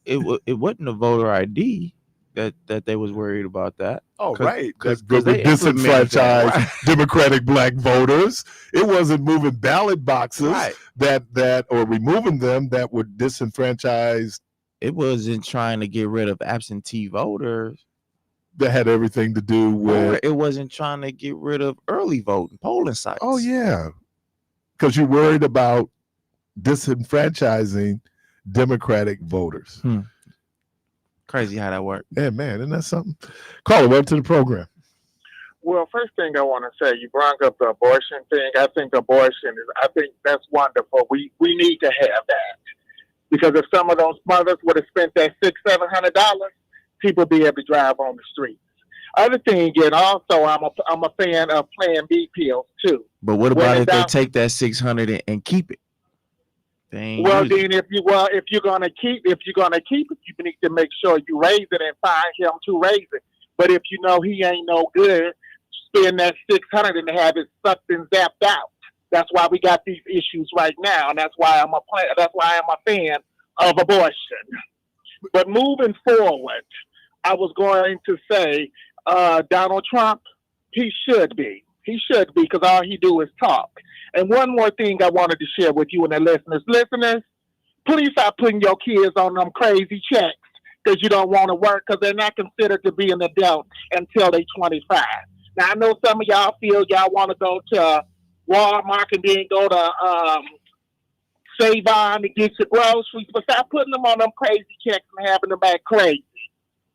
it wasn't a voter ID that they was worried about that. oh, 'Cause- right, 'cause that they implemented disenfranchised that, right. Democratic black voters. It wasn't moving ballot boxes Right. that or removing them that would disenfranchise. It wasn't trying to get rid of absentee voters. That had everything to do Or with. it wasn't trying to get rid of early voting, polling sites. Oh yeah, because you're worried about disenfranchising Democratic voters. Crazy how that worked. Yeah, man, isn't that something? Caller, welcome to the program. Well, first thing I want to say, you brought up the abortion thing. I think that's wonderful. We need to have that, because if some of those mothers would have spent that $600-700, people would be able to drive on the streets. Other thing, and also I'm a fan of Plan B pills too. But what about When if they it's take that 600 and keep it? They ain't Well, use it. then if you're gonna keep it, you need to make sure you raise it and find him to raise it. But if you know he ain't no good, spend that 600 and have it sucked and zapped out. That's why we got these issues right now, and that's why I'm a fan of abortion. But moving forward, I was going to say Donald Trump, he should be, because all he do is talk. And one more thing I wanted to share with you and the listeners, please stop putting your kids on them crazy checks because you don't want to work, because they're not considered to be an adult until they're 25. Now, I know some of y'all feel y'all want to go to Walmart and then go to Save On to get your groceries, but stop putting them on them crazy checks and having them act crazy,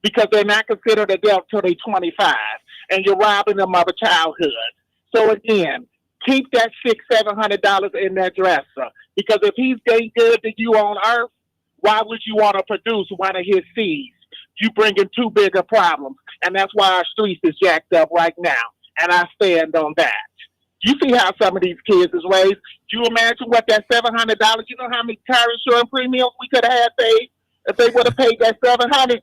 because they're not considered adult till they're 25, and you're robbing them of a childhood. So again, keep that $600-700 in that dresser, because if he's getting good to you on earth, why would you want to produce one of his seeds? You bringing too big a problem, and that's why our streets is jacked up right now, and I stand on that. You see how some of these kids is raised. Do you imagine what that $700? You know how many car insurance premiums we could have had if they would have paid that $700?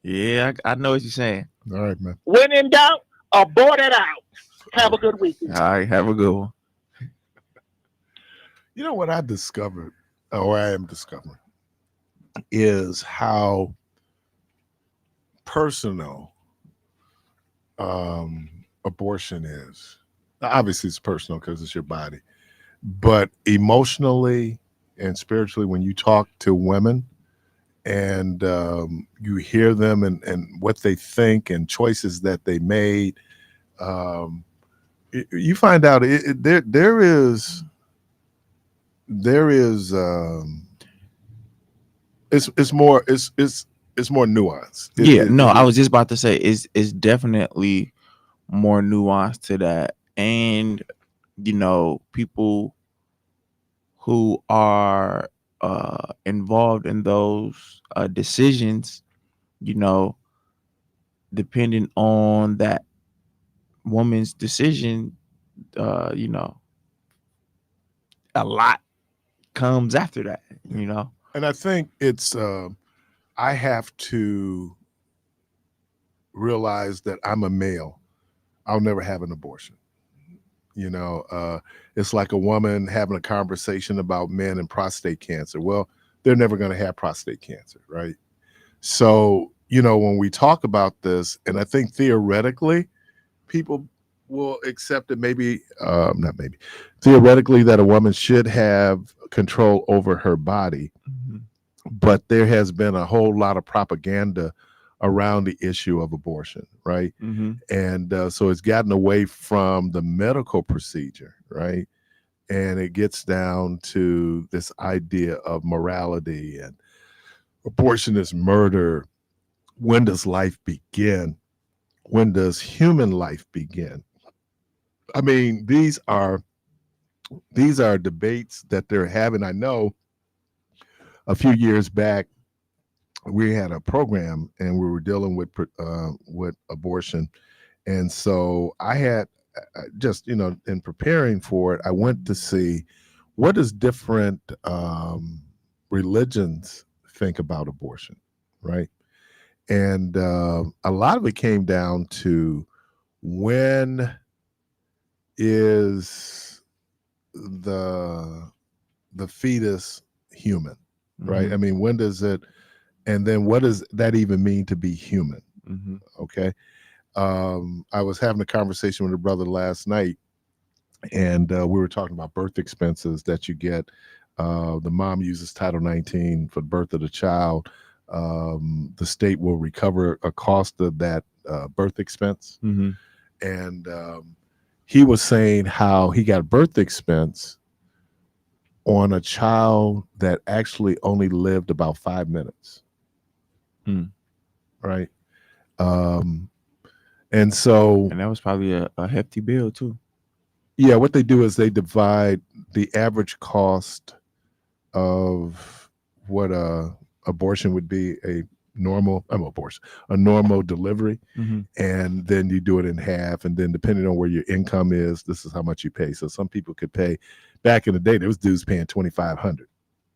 Yeah, I know what you're saying. All right, man. When in doubt, abort it out. Have a good weekend. All right, have a good one. You know what I discovered, or I am discovering, is how personal abortion is. Now, obviously, it's personal because it's your body, but emotionally and spiritually, when you talk to women and you hear them and what they think and choices that they made, you find out there is it's more nuanced. I was just about to say it's definitely more nuance to that. And, you know, people who are involved in those decisions, you know, depending on that woman's decision, you know, a lot comes after that, you know. And I think it's I have to realize that I'm a male. I'll never have an abortion. You know, it's like a woman having a conversation about men and prostate cancer. Well, they're never going to have prostate cancer, right? So, you know, when we talk about this, and I think theoretically, people will accept that maybe, not maybe, theoretically, that a woman should have control over her body. Mm-hmm. But there has been a whole lot of propaganda around the issue of abortion, right? Mm-hmm. And so it's gotten away from the medical procedure, right? And it gets down to this idea of morality and abortion is murder. When does life begin? When does human life begin? I mean, these are debates that they're having. I know a few years back, we had a program and we were dealing with abortion. And so I had just, you know, in preparing for it, I went to see what does different religions think about abortion, right? And a lot of it came down to when is the fetus human, right? Mm-hmm. I mean, when does it, and then what does that even mean to be human? Mm-hmm. Okay. I was having a conversation with a brother last night, and we were talking about birth expenses that you get. The mom uses Title 19 for the birth of the child. The state will recover a cost of that birth expense. Mm-hmm. And he was saying how he got birth expense on a child that actually only lived about 5 minutes. Right. And so, And that was probably a hefty bill too. yeah, what they do is they divide the average cost of what abortion would be, a normal delivery, Mm-hmm. and then you do it in half, and then depending on where your income is, this is how much you pay. So some people could pay, back in the day, there was dudes paying $2,500,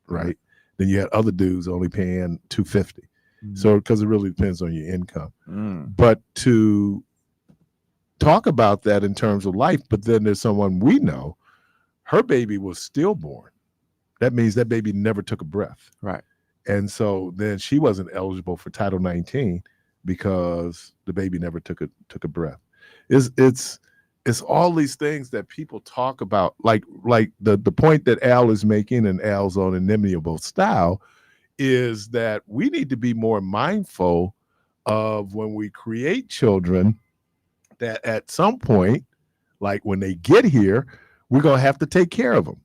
right? Then you had other dudes only paying $250. Mm-hmm. So because it really depends on your income. Mm. But to talk about that in terms of life, but then there's someone we know, her baby was stillborn. That means that baby never took a breath. Right. And so then she wasn't eligible for Title 19 because the baby never took a breath. It's all these things that people talk about, like the point that Al is making, and Al's on inimitable style, is that we need to be more mindful of when we create children, that at some point, like when they get here, we're going to have to take care of them.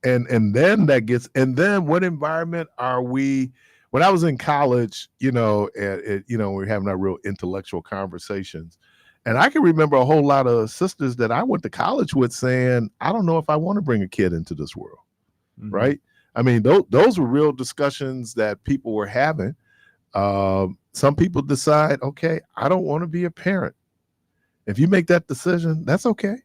And then what environment are we? When I was in college, you know, we're having our real intellectual conversations, and I can remember a whole lot of sisters that I went to college with saying, I don't know if I want to bring a kid into this world. Mm-hmm. Right. I mean, those were real discussions that people were having. Some people decide, okay, I don't want to be a parent. If you make that decision, that's okay.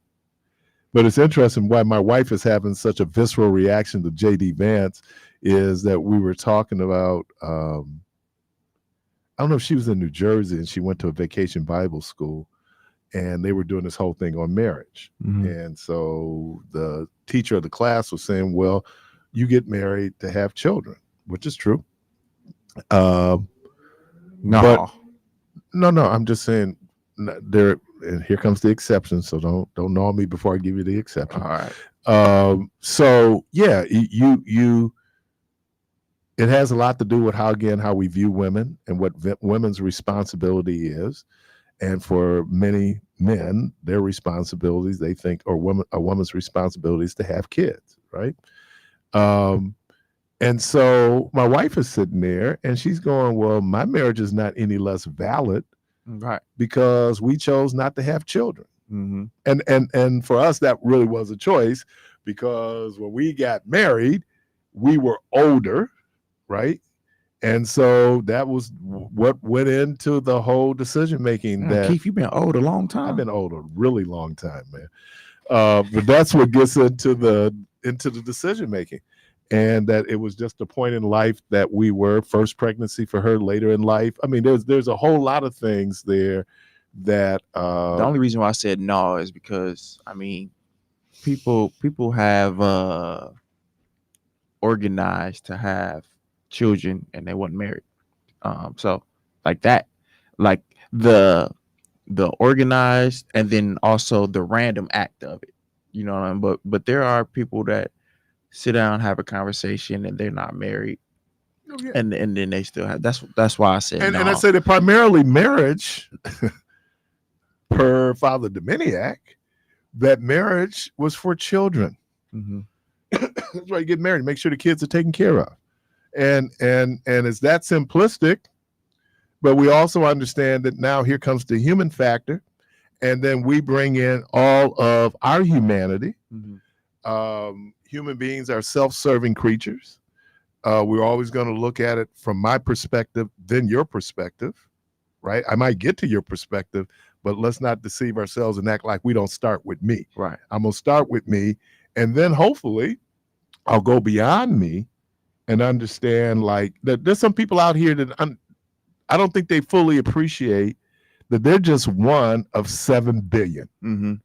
But it's interesting why my wife is having such a visceral reaction to J.D. Vance is that we were talking about, I don't know if she was in New Jersey and she went to a vacation Bible school, and they were doing this whole thing on marriage. Mm-hmm. And so the teacher of the class was saying, well, you get married to have children, which is true. No, I'm just saying there. And here comes the exception. So don't gnaw me before I give you the exception. All right. So yeah, you. It has a lot to do with how we view women and what women's responsibility is, and for many men, their responsibilities, they think, or a woman's responsibility is to have kids, right? And so my wife is sitting there and she's going, well, my marriage is not any less valid Right. because we chose not to have children. Mm-hmm. And for us, that really was a choice, because when we got married, we were older, right? And so that was what went into the whole decision making. That Keith, you've been old a long time. I've been old a really long time, man. But that's what gets into the decision making, and that it was just a point in life that we were first pregnancy for her, later in life. I mean, there's a whole lot of things there that The only reason why I said no is because, I mean, people have organized to have children and they weren't married. So like that, like the organized and then also the random act of it. You know what I mean? But there are people that sit down, have a conversation, and they're not married, and then they still have. That's why I said and, no. and I say that primarily marriage, per Father Dominiac, that marriage was for children. Mm-hmm. That's why you get married. Make sure the kids are taken care of. And it's that simplistic, but we also understand that now here comes the human factor, and then we bring in all of our humanity. Mm-hmm. Human beings are self-serving creatures. We're always going to look at it from my perspective, then your perspective, right? I might get to your perspective, but let's not deceive ourselves and act like we don't start with me. Right. I'm going to start with me, and then hopefully I'll go beyond me and understand, like, that there's some people out here that I don't think they fully appreciate that they're just one of 7 billion. Mm-hmm.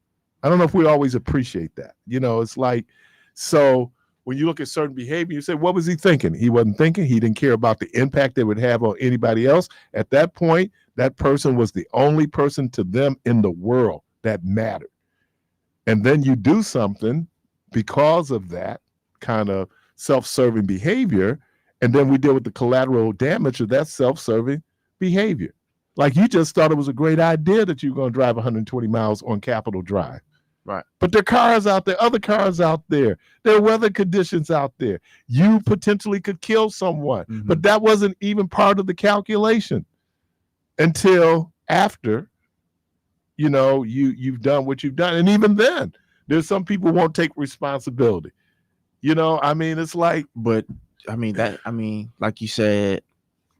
I don't know if we always appreciate that. You know, it's like, so when you look at certain behavior, you say, what was he thinking? He wasn't thinking. He didn't care about the impact it would have on anybody else. At that point, that person was the only person to them in the world that mattered. And then you do something because of that kind of self-serving behavior, and then we deal with the collateral damage of that self-serving behavior. Like, you just thought it was a great idea that you were going to drive 120 miles on Capitol Drive. Right. But there are cars out there, other cars out there. There are weather conditions out there. You potentially could kill someone, Mm-hmm. but that wasn't even part of the calculation until after, you've done what you've done. And even then, there's some people won't take responsibility. I mean, it's like, but I mean, like you said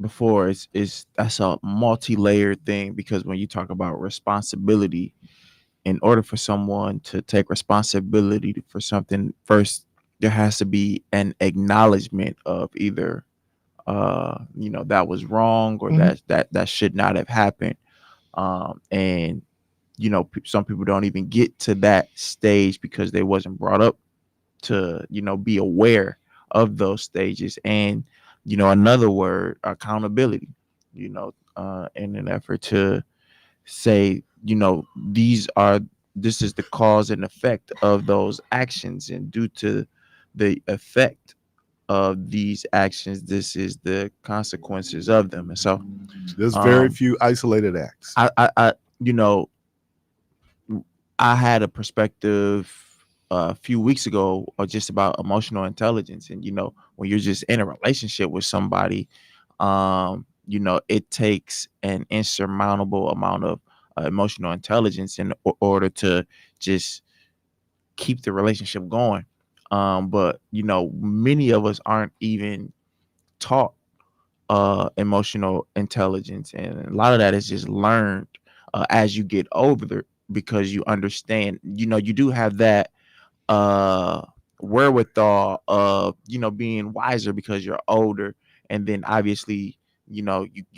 before, that's a multi-layered thing, because when you talk about responsibility, in order for someone to take responsibility for something, first there has to be an acknowledgement of either that was wrong, or mm-hmm. that should not have happened. And some people don't even get to that stage because they wasn't brought up to be aware of those stages. And another word, accountability, in an effort to say, this is the cause and effect of those actions, and due to the effect of these actions, this is the consequences of them. And so there's very few isolated acts. I had a perspective a few weeks ago just about emotional intelligence. And when you're just in a relationship with somebody, it takes an insurmountable amount of emotional intelligence in order to just keep the relationship going. But many of us aren't even taught emotional intelligence, and a lot of that is just learned as you get older, because you understand, you do have that wherewithal of being wiser because you're older, and then obviously you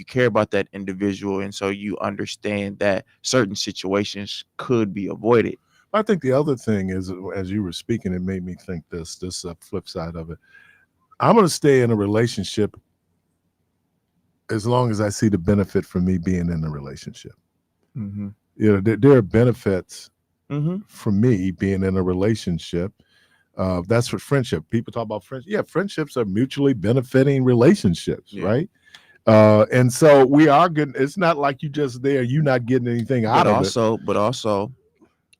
care about that individual, and so you understand that certain situations could be avoided. I think the other thing is, as you were speaking, it made me think this flip side of it. I'm going to stay in a relationship as long as I see the benefit for me being in the relationship. Mm-hmm. There are benefits mm-hmm. for me being in a relationship. That's what friendship. People talk about friendship. Yeah, friendships are mutually benefiting relationships, right? And so we are good. It's not like you just there, you're not getting anything out of it. But also,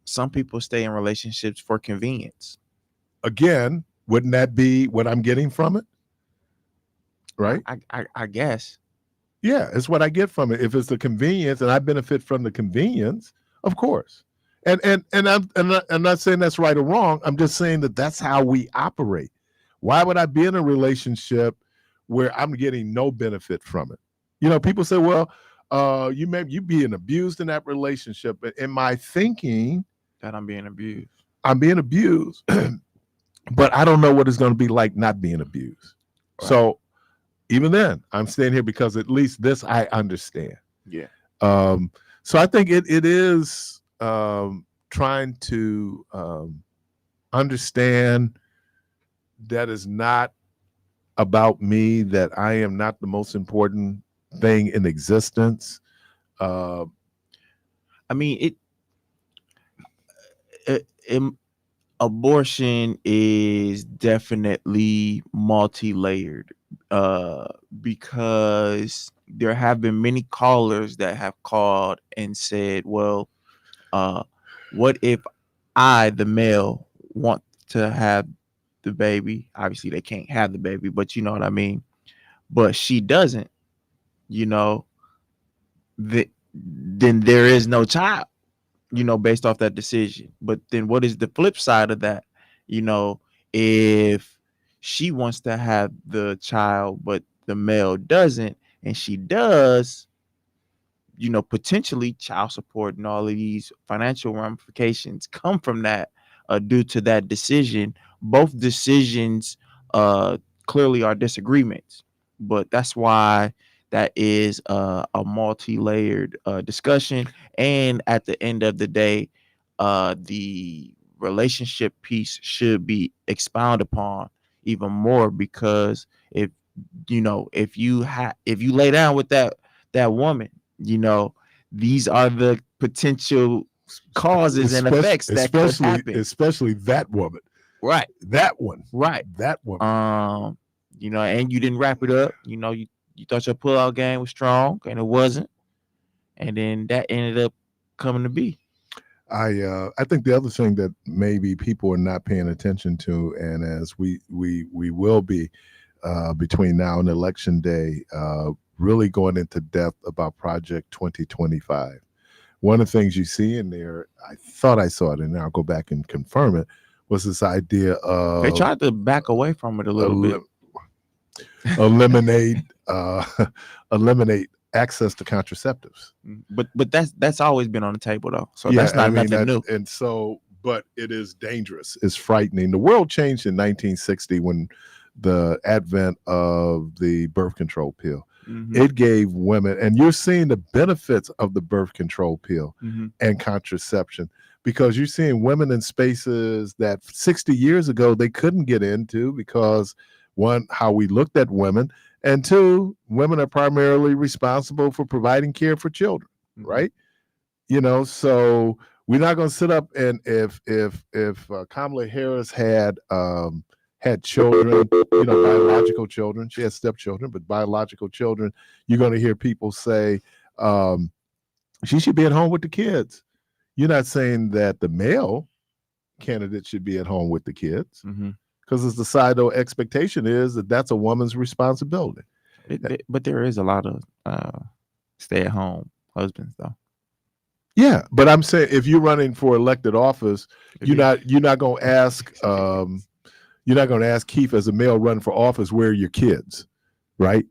some people stay in relationships for convenience. Again, wouldn't that be what I'm getting from it? Right? I guess. Yeah, it's what I get from it. If it's the convenience and I benefit from the convenience, of course. And I'm not saying that's right or wrong. I'm just saying that that's how we operate. Why would I be in a relationship where I'm getting no benefit from it? You know, people say, well, you being abused in that relationship. But in my thinking, That I'm being abused. I'm being abused, but I don't know what it's going to be like not being abused. Right. So even then, I'm staying here because at least this I understand. Yeah. So I think it is trying to understand that is not about me, that I am not the most important thing in existence. I mean, abortion is definitely multi-layered because there have been many callers that have called and said, well, what if I, the male, want to have the baby? Obviously they can't have the baby, but you know what I mean. But she doesn't, you know, then there is no child, you know, based off that decision. But then what is the flip side of that? You know, if she wants to have the child, but the male doesn't, and she does, you know, potentially child support and all of these financial ramifications come from that due to that decision. Both decisions clearly are disagreements, but that's why that is a multi-layered discussion. And at the end of the day, the relationship piece should be expounded upon even more, because if if you lay down with that woman, you know, these are the potential causes and effects that could happen. Especially that woman. Right. That one. Right. That woman. You know, and you didn't wrap it up. You know, you thought your pullout game was strong and it wasn't. And then that ended up coming to be. I think the other thing that maybe people are not paying attention to, and as we will be between now and election day, really going into depth about Project 2025. One of the things you see in there, I thought I saw it, and I'll go back and confirm it, was this idea of they tried to back away from it a little bit. Eliminate access to contraceptives. But that's always been on the table though. So yeah, that's not nothing new. And so, but it is dangerous. It's frightening. The world changed in 1960 when the advent of the birth control pill. Mm-hmm. It gave women, and you're seeing the benefits of the birth control pill mm-hmm. and contraception, because you're seeing women in spaces that 60 years ago they couldn't get into, because one, how we looked at women, and two, women are primarily responsible for providing care for children, mm-hmm. right? You know, so we're not going to sit up and if Kamala Harris had children, you know, biological children, she had stepchildren, but biological children, you're going to hear people say she should be at home with the kids. You're not saying that the male candidate should be at home with the kids. Mm-hmm. Because the societal expectation is that that's a woman's responsibility. But there is a lot of stay-at-home husbands, though. Yeah, but I'm saying if you're running for elected office, you're not going to ask Keith as a male running for office, where are your kids, right?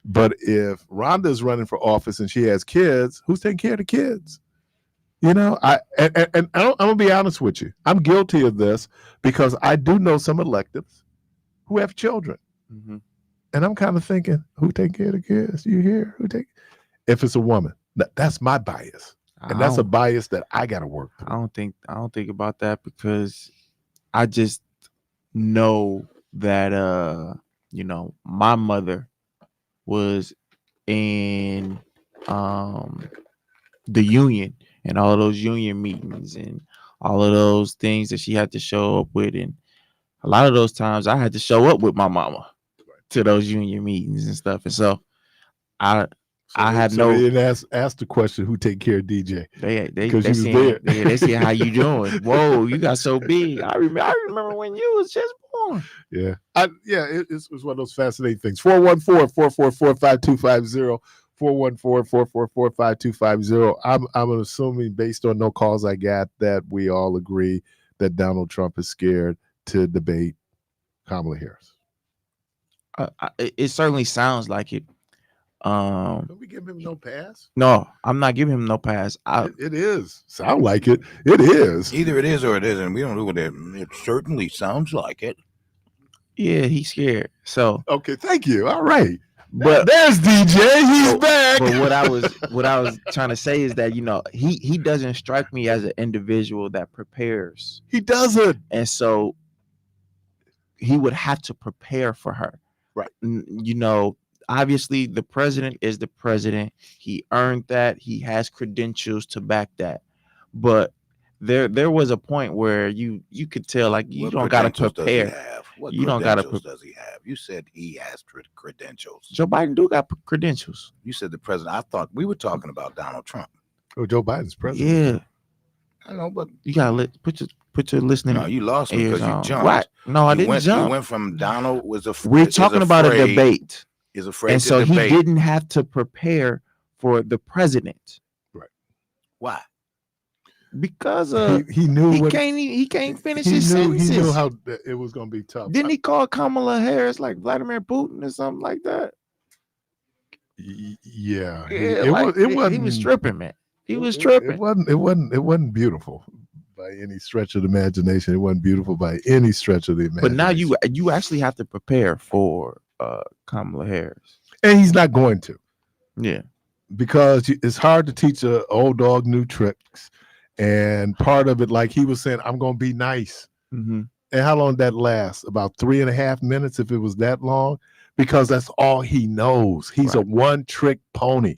But if Rhonda's running for office and she has kids, who's taking care of the kids? You know, I'm gonna be honest with you. I'm guilty of this because I do know some electeds who have children, mm-hmm. and I'm kind of thinking, who take care of the kids? You hear? If it's a woman, that's my bias, and that's a bias that I got to work through. I don't think about that, because I just know that you know, my mother was in the union. And all of those union meetings and all of those things that she had to show up with. And a lot of those times I had to show up with my mama to those union meetings and stuff. And so I I had so no. They didn't ask the question who take care of DJ. They 'Cause you was see there. they see how you doing. Whoa, you got so big. I remember when you was just born. Yeah, it's one of those fascinating things. 414-444-5250. 414-444-5250. I'm assuming based on no calls I got that we all agree that Donald Trump is scared to debate Kamala Harris. It certainly sounds like it. Don't we give him no pass? No, I'm not giving him no pass. It is. Sound like it. It is. Either it is or it isn't. We don't know what it certainly sounds like it. Yeah, he's scared. So Okay, thank you. All right. But there's DJ. He's back. But what I was trying to say is that he doesn't strike me as an individual that prepares. He doesn't, and so he would have to prepare for her. Right. Obviously the president is the president. He earned that. He has credentials to back that. But there was a point where you could tell like you don't got to prepare. You don't got to. Does he have? You said he has credentials. Joe Biden do got credentials. You said the president. I thought we were talking about Donald Trump. Oh, Joe Biden's president. Yeah, I know, but you gotta put your listening. No, you lost me because you jumped. What? No, I didn't jump. You went from Donald was a. We're talking about a debate. Is afraid. And so he didn't have to prepare for the president. Right. Why? Because he knew he can't finish his sentences. He knew how it was going to be tough. Didn't he call Kamala Harris like Vladimir Putin or something like that? Yeah. It wasn't. He was tripping, man. He was tripping. It wasn't beautiful by any stretch of the imagination. It wasn't beautiful by any stretch of the imagination. But now you actually have to prepare for Kamala Harris, and he's not going to. Yeah, because it's hard to teach an old dog new tricks. And part of it, like he was saying, I'm going to be nice. Mm-hmm. And how long did that last? About 3.5 minutes, if it was that long, because that's all he knows. He's a one-trick pony,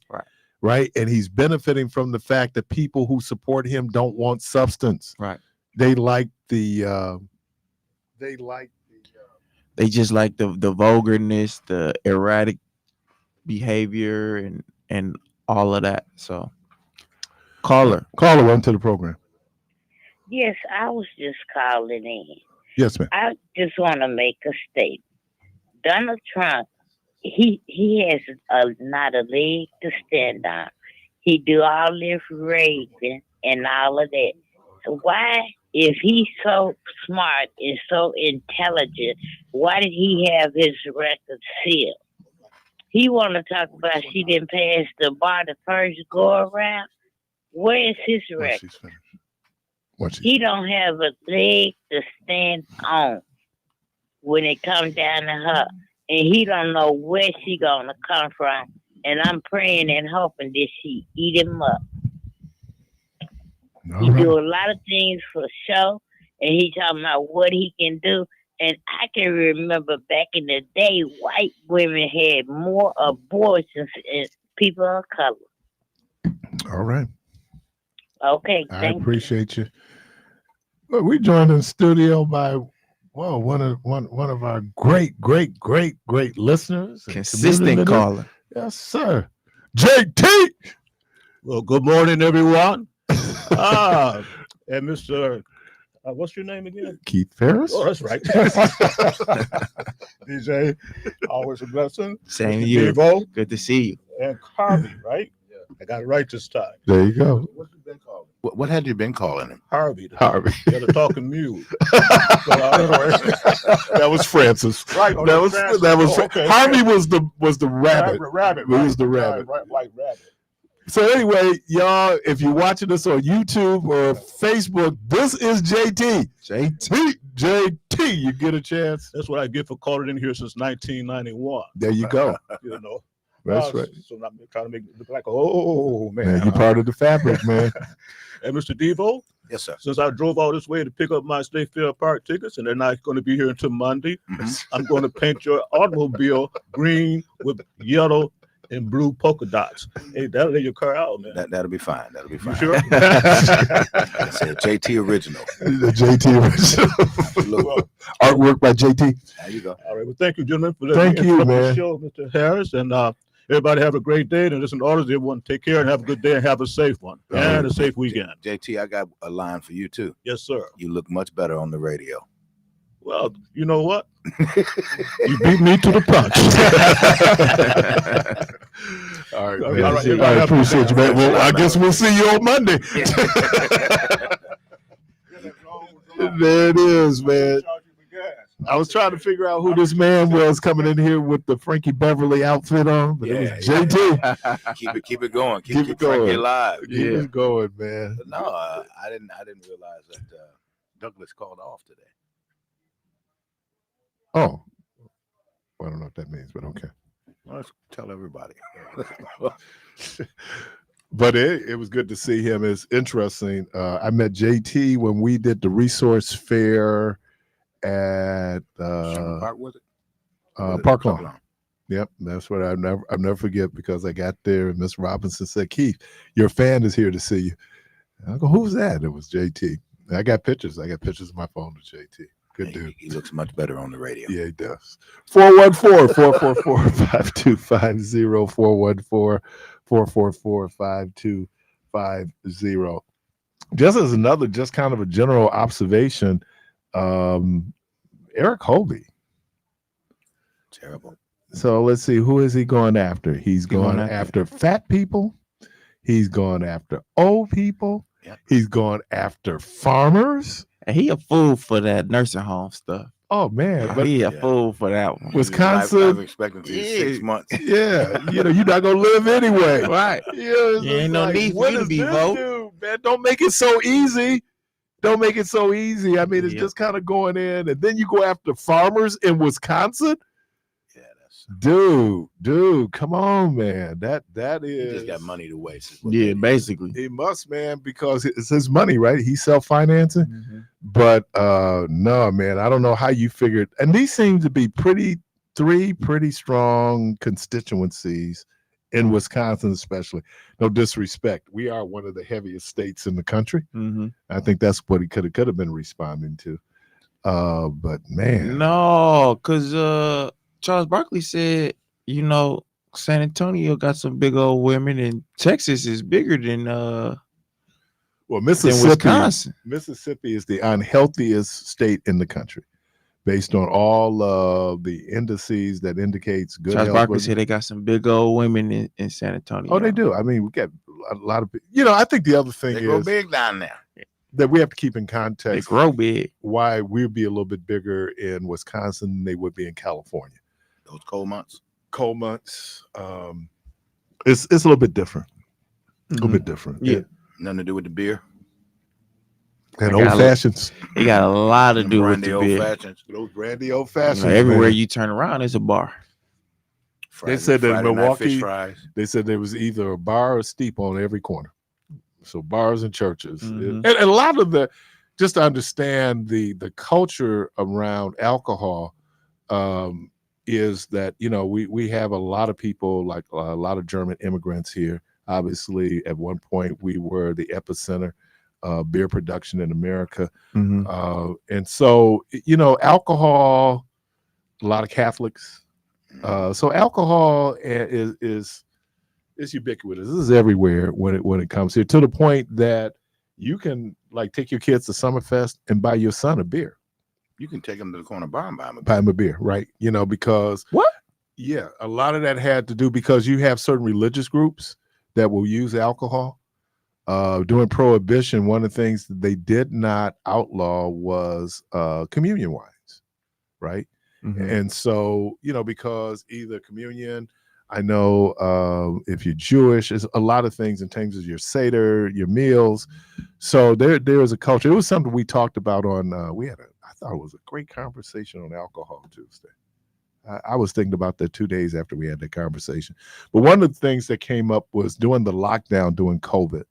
right? And he's benefiting from the fact that people who support him don't want substance. Right. They like they just like the vulgarness, the erratic behavior, and all of that. So. Caller, on to the program. Yes, I was just calling in. Yes, ma'am. I just want to make a statement. Donald Trump, he has not a leg to stand on. He do all this raving and all of that. So why, if he's so smart and so intelligent, why did he have his record sealed? He want to talk about she didn't pass the bar the first go around. Where is his record? He don't have a leg to stand on when it comes down to her. And he don't know where she gonna come from. And I'm praying and hoping that she eat him up. He do a lot of things for show. And he talking about what he can do. And I can remember back in the day, white women had more abortions than people of color. All right. Okay, I appreciate you. Well, we're joined in the studio by one of our great listeners, consistent caller. Yes, sir. JT. Well, good morning, everyone. And Mr. What's your name again? Keith Parris. Oh, that's right. DJ, always a blessing. Same to you. Devo, good to see you. And Harvey, right? Yeah. I got it right this time. There you go. What you been calling? What had you been calling him? Harvey. Harvey. Yeah, the talking mule. That was Francis. Right. Oh, that was okay. Harvey was the rabbit. Rabbit. He was the rabbit. Right, like rabbit. So anyway, y'all, if you're watching this on YouTube or Facebook, this is JT. JT, you get a chance. That's what I get for calling in here since 1991. There you go. You know. That's right. So I'm trying to make it look like, oh, man. You're part of the fabric, man. And Mr. Devo? Yes, sir. Since I drove all this way to pick up my State Fair Park tickets, and they're not going to be here until Monday, I'm going to paint your automobile green with yellow and blue polka dots. Hey, that'll lay your car out, man. That'll be fine. That'll be fine. You sure? I said JT original. The JT original. Artwork by JT. There you go. All right. Well, thank you, gentlemen, for thank you, man. the show, Mr. Harris. And Everybody have a great day. And listen to orders. Everyone take care and have a good day and have a safe one and a safe weekend. JT, I got a line for you too. Yes, sir. You look much better on the radio. Well, you know what? You beat me to the punch. All right, All man. right, I appreciate you, man. Well, I guess we'll see you on Monday. There it is, man. I was trying to figure out who this man was coming in here with the Frankie Beverly outfit on, but it was JT. Keep it going. Keep it Frankie going. alive. Keep it going, man. But no, I didn't realize that Douglas called off today. Oh, well, I don't know what that means, but okay. Well, let's tell everybody. But it was good to see him. It's interesting. I met JT when we did the resource fair at Park, was it? Park Lawn. Yep, that's what I'll never forget, because I got there and Miss Robinson said, "Keith, your fan is here to see you." And I go, "Who's that?" It was JT. I got pictures. I got pictures of my phone with JT. Good dude. He looks much better on the radio. Yeah, he does. 414-444-5250. 444-444-5250. Just as another, just kind of a general observation, Eric Holby. Terrible. So let's see, who is he going after? He's going after fat people. He's going after old people. Yep. He's going after farmers. And he a fool for that nursing home stuff. Oh man, but He a fool for that one. Wisconsin, Life expectancy is 6 months. yeah, you're not gonna live anyway. Right. Yeah, You ain't no need for you to be vote. Man, don't make it so easy. Don't make it so easy. I mean, it's Yep. just kind of going in, and then you go after farmers in Wisconsin. Yeah, that's. Dude, come on, man. That He is just got money to waste. is what Yeah, that is. basically. He must, man, because it's his money, right? He's self-financing. Mhm. But no, man, I don't know how you figured. And these seem to be three pretty strong constituencies in Wisconsin, especially. No disrespect. We are one of the heaviest states in the country. Mhm. I think that's what he could have been responding to. But man, No, because Charles Barkley said, San Antonio got some big old women, and Texas is bigger than well, Wisconsin. Mississippi is the unhealthiest state in the country, based on all of the indices that indicates good Charles health. Barkley said they got some big old women in San Antonio. Oh, they do. I mean, we got a lot of. I think the other thing They grow is big down there. that we have to keep in They context grow big. why we'd be a little bit bigger in Wisconsin than they would be in California. Those cold months. Cold months, it's a little bit different. A little Mhm. bit different. Yeah. Nothing to do with the beer. And I got old fashions. It got a lot to do with Brandy the old beer. fashions. Those brandy old You fashions. know, everywhere man. you turn around, there's a bar. said that in Friday night Milwaukee- fish fries. They said there was either a bar or a steeple on every corner. So bars and churches. Mhm. And a lot of just to understand the culture around alcohol is that, we have a lot of people, like a lot of German immigrants here. Obviously, at one point, we were the epicenter of beer production in America. Mhm. And so, alcohol, a lot of Catholics. So alcohol is ubiquitous. This is everywhere when it comes here, to the point that you can take your kids to Summerfest and buy your son a beer. You can take them to the corner bar and buy them a Buy beer. him a beer, right? Because What? Yeah, a lot of that had to do because you have certain religious groups that will use alcohol. During Prohibition, one of the things that they did not outlaw was communion wines, right? Mhm. And so, because either communion, I know if you're Jewish, there's a lot of things in terms of your Seder, your meals. So there is a culture. It was something we talked about on, I thought it was a great conversation on alcohol Tuesday. I was thinking about that 2 days after we had that conversation. But one of the things that came up was during the lockdown, during COVID,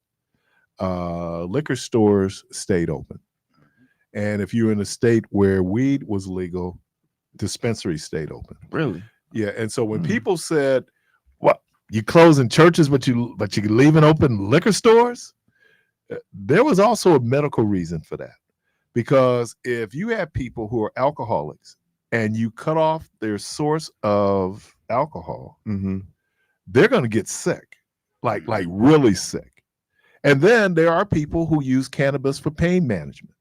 liquor stores stayed open. And if you're in a state where weed was legal, dispensaries stayed open. Really? Yeah, and so when Mm. people said, "What, you closing churches, but you leaving open liquor stores?" There was also a medical reason for that, because if you have people who are alcoholics and you cut off their source of alcohol, Mm-hmm. they're going to get sick, like really sick. And then there are people who use cannabis for pain management.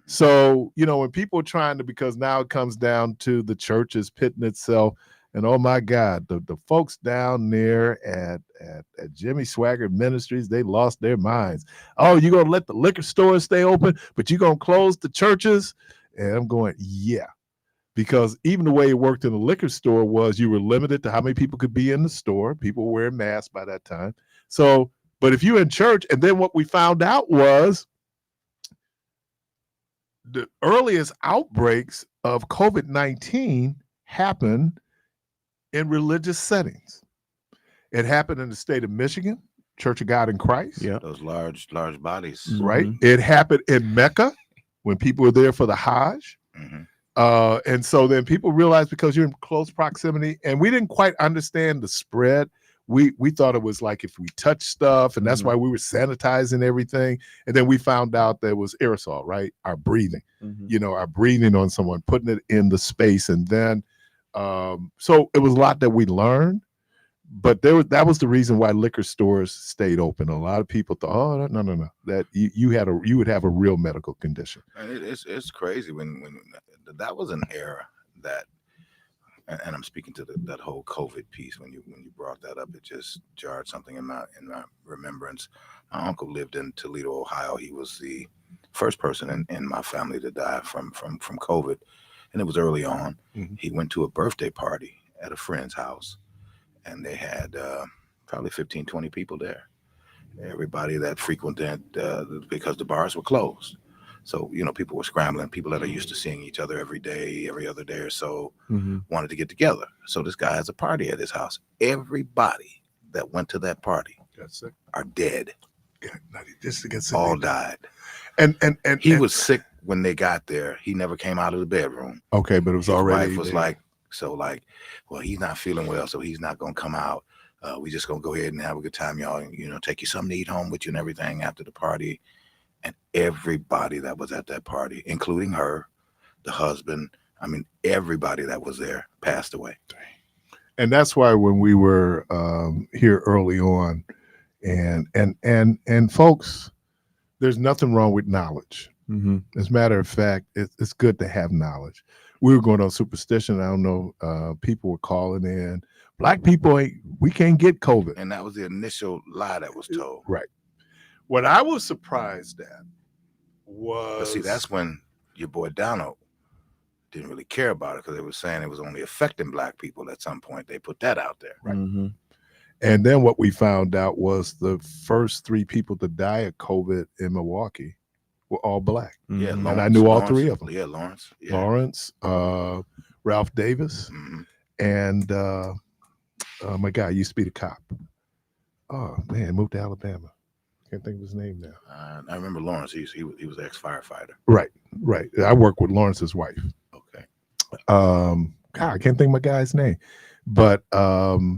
So, when people are trying to, because now it comes down to the church is pitting itself, and oh my God, the folks down there at Jimmy Swaggart Ministries, they lost their minds. Oh, you're going to let the liquor stores stay open, but you're going to close the churches? And I'm going, yeah. Because even the way it worked in the liquor store was you were limited to how many people could be in the store. People were wearing masks by that time. So, but if you're in church, and then what we found out was the earliest outbreaks of COVID-19 happened in religious settings. It happened in the state of Michigan, Church of God in Christ. Yeah. Those large bodies. Right. It happened in Mecca when people were there for the Hajj. And so then people realized, because you're in close proximity, and we didn't quite understand the spread. We thought it was like if we touch stuff, and that's why we were sanitizing everything. And then we found out that it was aerosol, right? Our breathing, our breathing on someone, putting it in the space. And then, so it was a lot that we learned, but that was the reason why liquor stores stayed open. A lot of people thought, oh, no, that you would have a real medical condition. And it's crazy when that was an era that, and I'm speaking to that whole COVID piece. When you brought that up, it just jarred something in my remembrance. My uncle lived in Toledo, Ohio. He was the first person in my family to die from COVID, and it was early on. He went to a birthday party at a friend's house, and they had probably 15, 20 people there. Everybody that frequented, because the bars were closed. So, people were scrambling. People that are used to seeing each other every day, every other day or so, wanted to get together. So this guy has a party at his house. Everybody that went to that party are dead. All died. And he was sick when they got there. He never came out of the bedroom. Okay, but it was his already. His wife was well, he's not feeling well, so he's not gonna come out. We just gonna go ahead and have a good time, y'all. Take you something to eat home with you and everything after the party. And everybody that was at that party, including her, the husband, everybody that was there passed away. And that's why when we were here early on, and folks, there's nothing wrong with knowledge. As a matter of fact, it's good to have knowledge. We were going on superstition. I don't know. People were calling in. Black people we can't get COVID. And that was the initial lie that was told. Right. What I was surprised at was... But see, that's when your boy Donald didn't really care about it, because they were saying it was only affecting Black people at some point. They put that out there. Right. And then what we found out was the first 3 people to die of COVID in Milwaukee were all Black. Yeah, and I knew all 3 of them. Yeah, Lawrence. Yeah. Lawrence, Ralph Davis, and my guy used to be the cop. Oh, man, moved to Alabama. Can't think of his name now. I remember Lawrence. He was an ex-firefighter. Right. I work with Lawrence's wife. Okay. God, I can't think of my guy's name, but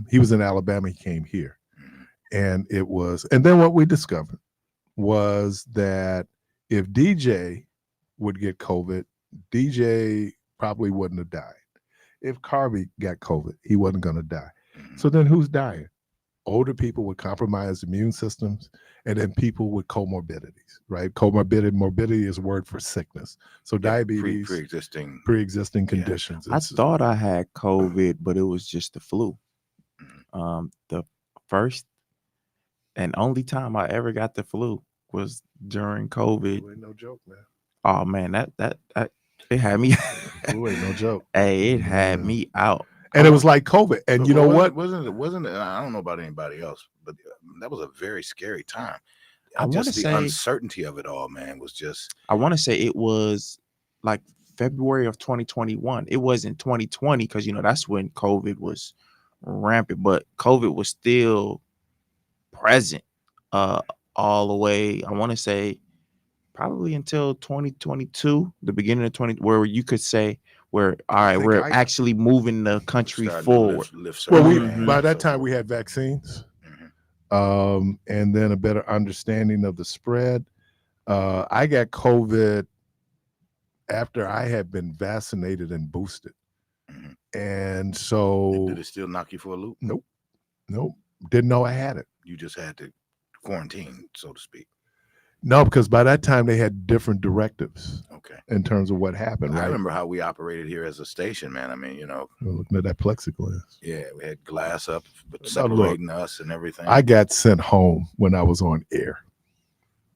he was in Alabama. He came here, and then what we discovered was that if DJ would get COVID, DJ probably wouldn't have died. If Carvey got COVID, he wasn't going to die. So then who's dying? Older people with compromised immune systems, and then people with comorbidities, right? Morbidity is a word for sickness. So diabetes, pre-existing conditions. I thought I had COVID, but it was just the flu. The first and only time I ever got the flu was during COVID. Flu ain't no joke, man. Oh man, that it had me. Flu ain't no joke. Hey, it had me out. And it was like COVID. And but, you know what? Wasn't it? I don't know about anybody else, but that was a very scary time. I want to say uncertainty of it all, man, was just. I want to say it was like February of 2021. It wasn't 2020 because that's when COVID was rampant, but COVID was still present all the way. I want to say probably until 2022, the beginning of 20, where you could say, all right, we're actually moving the country forward. By that time we had vaccines, and then a better understanding of the spread. I got COVID after I had been vaccinated and boosted, and so did it still knock you for a loop? Nope. Didn't know I had it. You just had to quarantine, so to speak. No, because by that time they had different directives Okay. in terms of what happened, I right? remember how we operated here as a station, man. I mean, We're looking at that plexiglass. yeah, we had glass up No, look. separating us and everything. I got sent home when I was on air.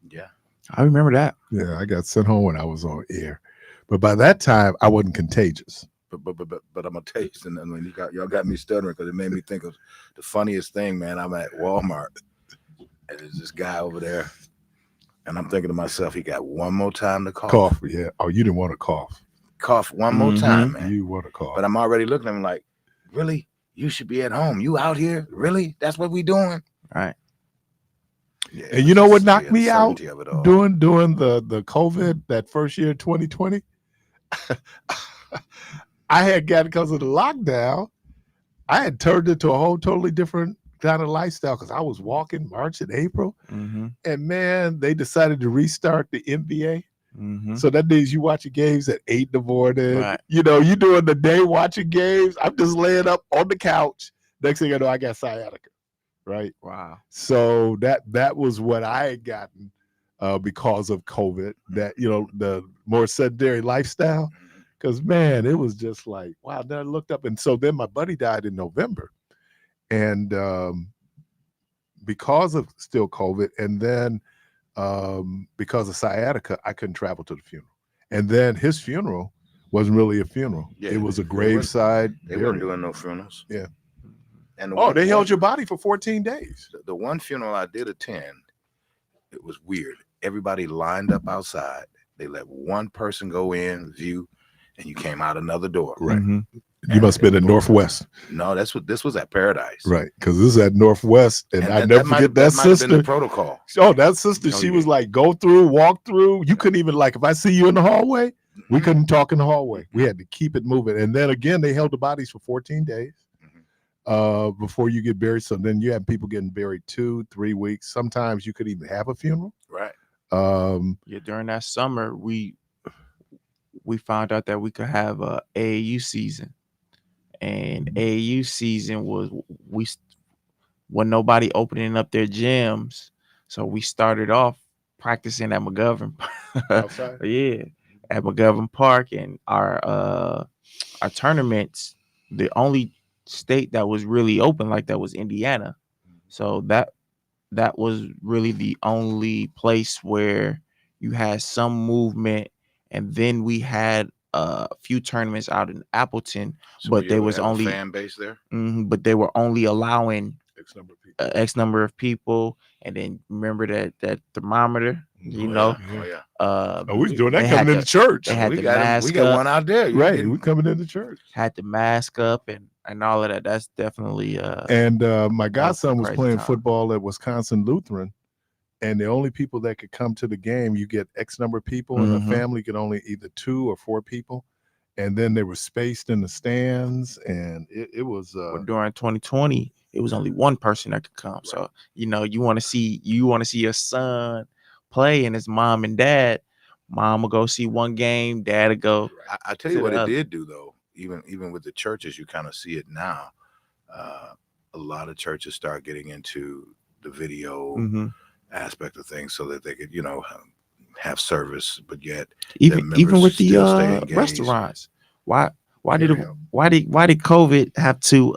Yeah. I remember that. Yeah, I got sent home when I was on air. But by that time, I wasn't contagious. But I'm gonna tell you something. I mean, y'all got me stuttering because it made me think of the funniest thing, man. I'm at Walmart and there's this guy over there, and I'm thinking to myself, he got one more time to cough. Cough, yeah. Oh, you didn't want to cough. Cough one more time, man. You want to cough. But I'm already looking at him like, really? You should be at home. You out here? Really? That's what we doing? Right. Yeah, And you know what knocked the me out uncertainty of it all. during the COVID, that first year, 2020? I had got, because of the lockdown, I had turned into a whole totally different kind of lifestyle because I was walking March and April. Mm-hmm. And man, they decided to restart the NBA. Mm-hmm. So that means you watching games at 8 in the morning. Right. You know, you doing the day watching games. I'm just laying up on the couch. Next thing I know, I got sciatica. Right. Wow. So that was what I had gotten because of COVID. That, you know, the more sedentary lifestyle. Because man, it was just like, wow. Then I looked up, and so then my buddy died in November, and because of still COVID, and then because of sciatica, I couldn't travel to the funeral. And then his funeral wasn't really a funeral; Yeah, it was a they graveside. They weren't burial. doing no funerals. Yeah. And They held your body for 14 days. The one funeral I did attend, it was weird. Everybody lined up outside. They let one person go in, view, and you came out another door. Right. Mm-hmm. You must have been at Northwest. No, this was at Paradise. Right, because this is at Northwest, and I never forget that might have been sister. the protocol. Oh, that sister, Oh, she yeah. was like, go through, walk through. You couldn't even, like, if I see you in the hallway, we couldn't talk in the hallway. We had to keep it moving. And then again, they held the bodies for 14 days before you get buried. So then you have people getting buried 2-3 weeks. Sometimes you could even have a funeral. Right. Yeah, during that summer, we found out that we could have a AAU season, and AAU season was when nobody opening up their gyms, so we started off practicing at McGovern. Outside? Yeah, at McGovern Park, and our tournaments, the only state that was really open like that was Indiana, so that was really the only place where you had some movement. And then we had a few tournaments out in Appleton, So but you they ever was have a only fan base there. but they were only allowing X number of people. X number of people. And then remember that thermometer, you Oh, know, yeah. Oh, we was doing that they coming had into church. they had we the got mask we got up. one out there. You Right, didn't- we coming into church. had the mask up and all of that. That's definitely And my godson was crazy playing time. football at Wisconsin Lutheran, and the only people that could come to the game, you get X number of people, and Mhm. the family could only either 2 or 4 people, and then they were spaced in the stands, and it was But during 2020, it was only one person that could come. So you know, you want to see your son play, and his mom and dad. Mom will go see one game, dad will go. I tell you to what the it other. did do though. Even with the churches, you kind of see it now. A lot of churches start getting into the video Mhm. aspect of things so that they could, have service, but yet Even members with the still stay engaged. restaurants. Why did Carry out. why did COVID have to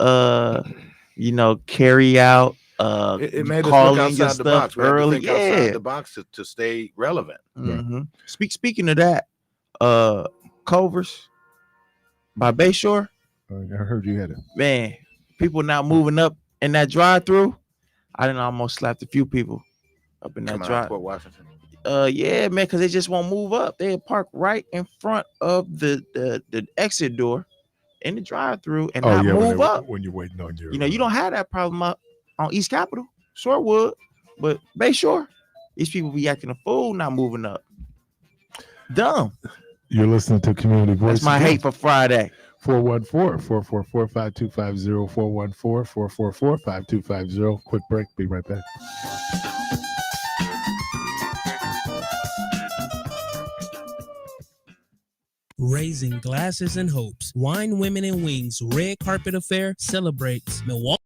carry out It made us calling look your outside the stuff box. We had to early? think Yeah. outside the box to stay relevant. Mhm. Speaking of that, Culver's by Bayshore, I heard you had it. man, people now moving up in that drive-through. I done almost slapped a few people up in that Coming out of drive. Port Washington. Yeah, man, because they just won't move up. They park right in front of the exit door in the drive-through and not move up. when you're waiting on your. You don't have that problem up on East Capitol, Shorewood, but Bayshore, these people be acting a fool, not moving up. Dumb. You're listening to Community Voice. That's my hate for Friday. 414-444-5250, 414-444-5250. Quick break. Be right back. Raising glasses and hopes. Wine, Women, and Wings Red Carpet Affair celebrates Milwaukee.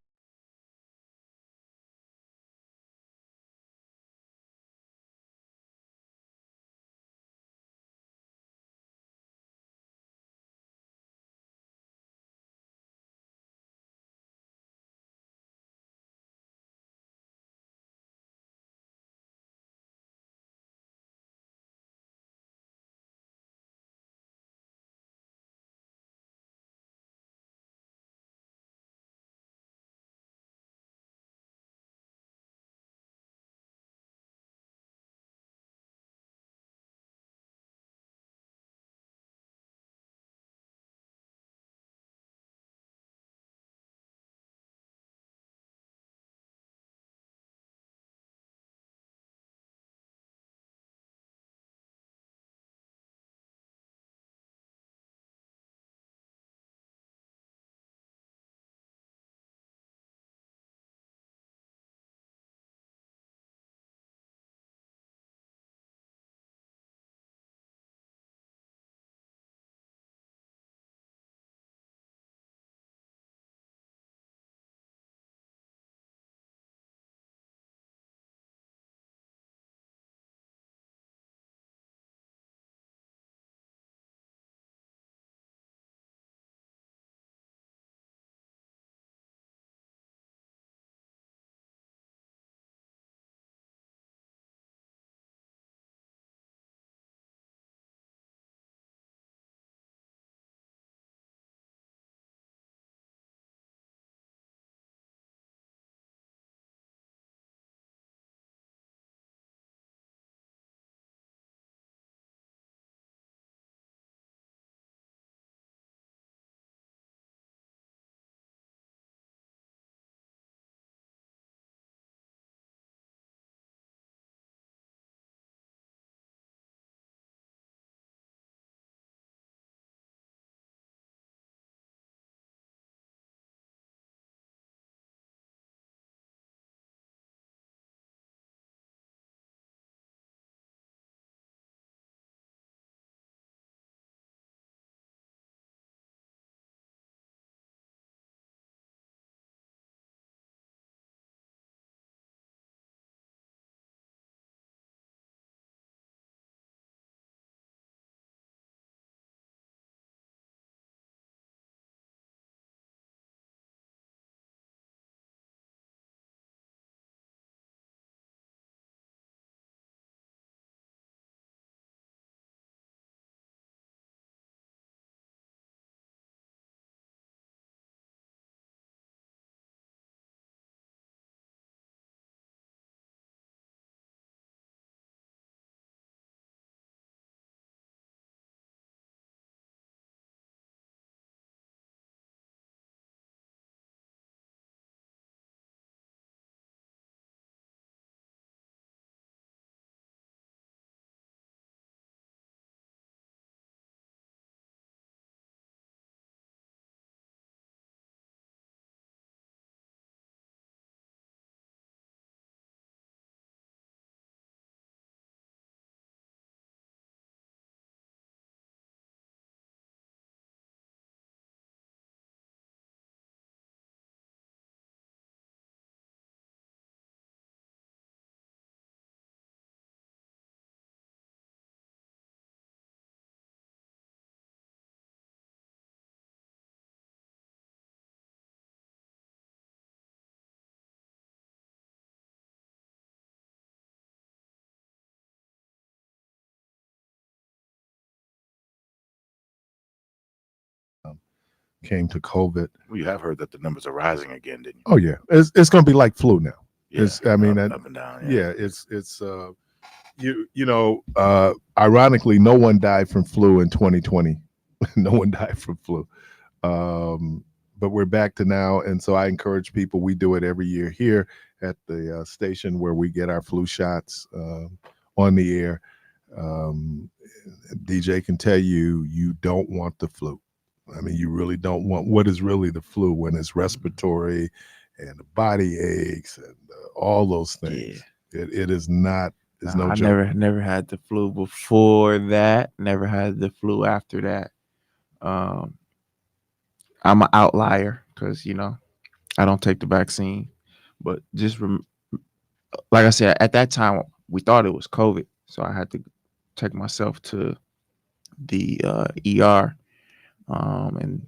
came to COVID. Well, you have heard that the numbers are rising again, didn't you? Oh yeah, it's going to be like flu now. Yeah, It's, I mean, up and down. yeah, it's ironically, no one died from flu in 2020. No one died from flu. But we're back to now, and so I encourage people. We do it every year here at the station where we get our flu shots on the air. DJ can tell you, you don't want the flu. I mean, you really don't want. What is really the flu when it's respiratory and the body aches and all those things? Yeah. It is not. It's no I joke. never had the flu before that. Never had the flu after that. I'm an outlier because I don't take the vaccine. But just like I said, at that time we thought it was COVID, so I had to take myself to the ER, and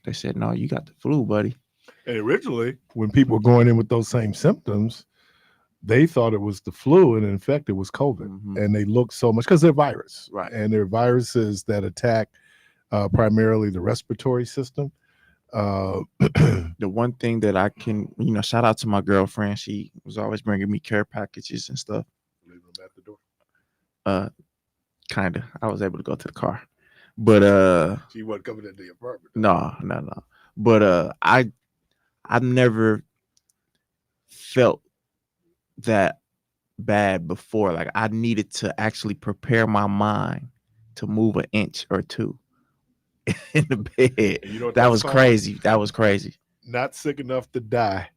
they said, "No, you got the flu, buddy." And originally, when people were going in with those same symptoms, they thought it was the flu, and in fact, it was COVID. Mhm. And they looked so much because they're virus, Right. And they're viruses that attack primarily the respiratory system. The one thing that I can, shout out to my girlfriend. She was always bringing me care packages and stuff. Leave them at the door. Kind of. I was able to go to the car, but She wasn't coming into the apartment. no. But I've never felt that bad before. Like I needed to actually prepare my mind to move an inch or two in the bed. And you know what That that was song- crazy. That was crazy. Not sick enough to die,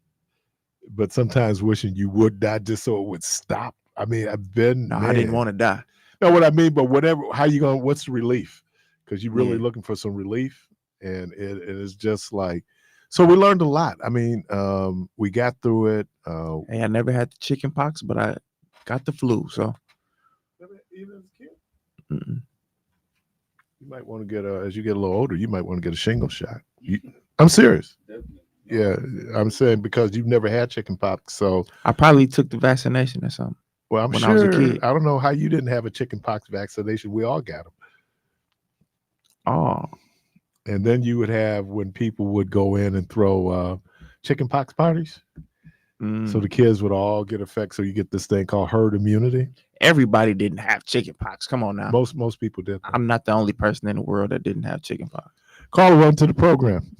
but sometimes wishing you would die just so it would stop. I mean, I've been. No, I didn't want to die. Know what I mean? But whatever, how you going? What's the relief? Because you're really Yeah. looking for some relief, and it is just like. So we learned a lot. I mean, we got through it. Hey, I never had the chicken pox, but I got the flu. So Even as a kid, mm-mm. you might want to get as you get a little older, you might want to get a shingle shot. I'm serious. Yeah, I'm saying because you've never had chicken pox, so I probably took the vaccination or something. well, I'm When sure. I was a kid. I don't know how you didn't have a chicken pox vaccination. We all got them. Oh, And then you would have when people would go in and throw chicken pox parties. So the kids would all get affected. So you get this thing called herd immunity. everybody didn't have chicken pox. Come on now. Most people did. I'm not the only person in the world that didn't have chicken pox. Caller, welcome to the program.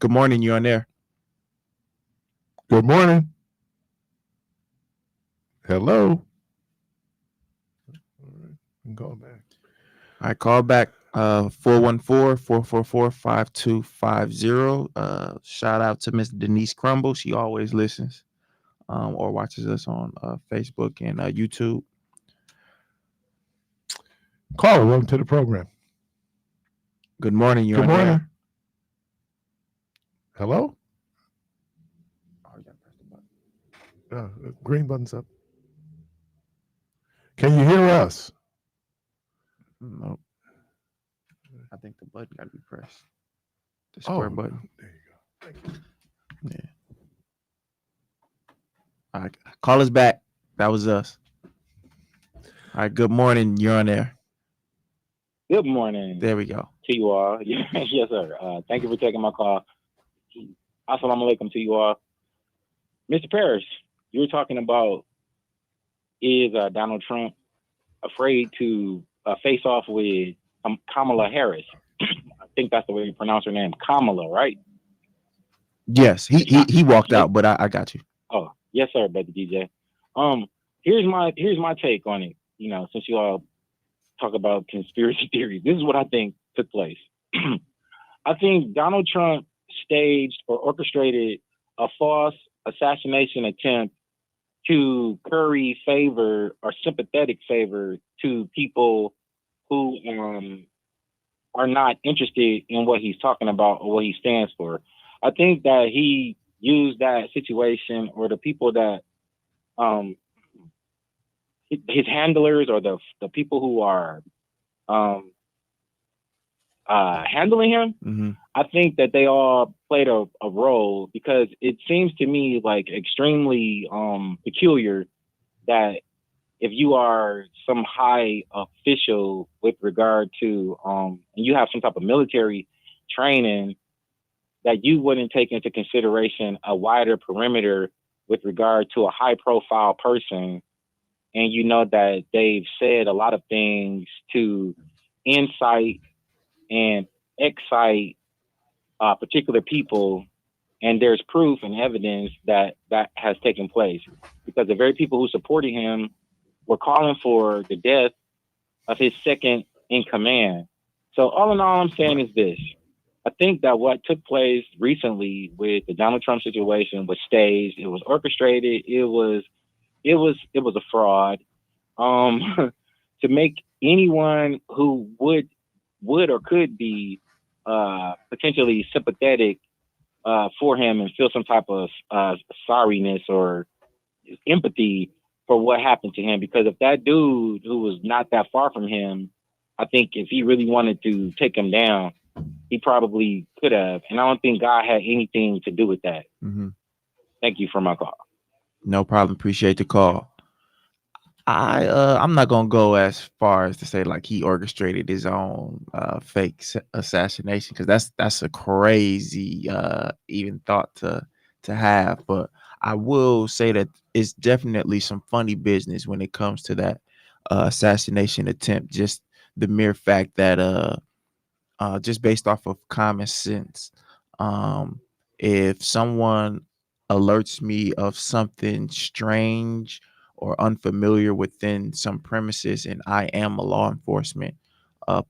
Good morning. You on there? Good morning. Hello. All right, I'm going back. I call back 414-444-5250. Shout out to Miss Denise Crumble. She always listens or watches us on Facebook and YouTube. Caller, welcome to the program. Good morning. You Good on morning. there? Hello. Oh, you gotta press the button. Green button's up. Can you hear us? Nope. I think the button got to be pressed. The square button. There you go. Thank you. Yeah. All right. Call us back. That was us. All right. Good morning. You're on there. Good morning There we go. to you all. Yes, sir. Thank you for taking my call. Assalamu alaikum to you all. Mr. Parris, you were talking about is Donald Trump afraid to face off with Kamala Harris? I think that's the way you pronounce her name, Kamala, right? Yes. He walked out, but I got you. Oh, yes, sir, brother DJ. Here's my take on it. Since you all talk about conspiracy theories, this is what I think took place. I think Donald Trump staged or orchestrated a false assassination attempt to curry favor or sympathetic favor to people who are not interested in what he's talking about or what he stands for. I think that he used that situation or the people that his handlers or the people who are handling him. Mm-hmm. I think that they all played a role because it seems to me like extremely peculiar that if you are some high official with regard to and you have some type of military training, that you wouldn't take into consideration a wider perimeter with regard to a high profile person. And you know that they've said a lot of things to incite and excite particular people, and there's proof and evidence that that has taken place, because the very people who supported him were calling for the death of his second in command. So all in all, I'm saying is this. I think that what took place recently with the Donald Trump situation was staged. It was orchestrated. It was a fraud. To make anyone who would or could be potentially sympathetic for him and feel some type of sorriness or empathy for what happened to him. Because if that dude who was not that far from him, I think if he really wanted to take him down, he probably could have. And I don't think God had anything to do with that. Mm-hmm. Thank you for my call. No problem. Appreciate the call. I'm not gonna go as far as to say like he orchestrated his own fake assassination, because that's a crazy even thought to have. But I will say that it's definitely some funny business when it comes to that assassination attempt. Just the mere fact that just based off of common sense, if someone alerts me of something strange or unfamiliar within some premises, and I am a law enforcement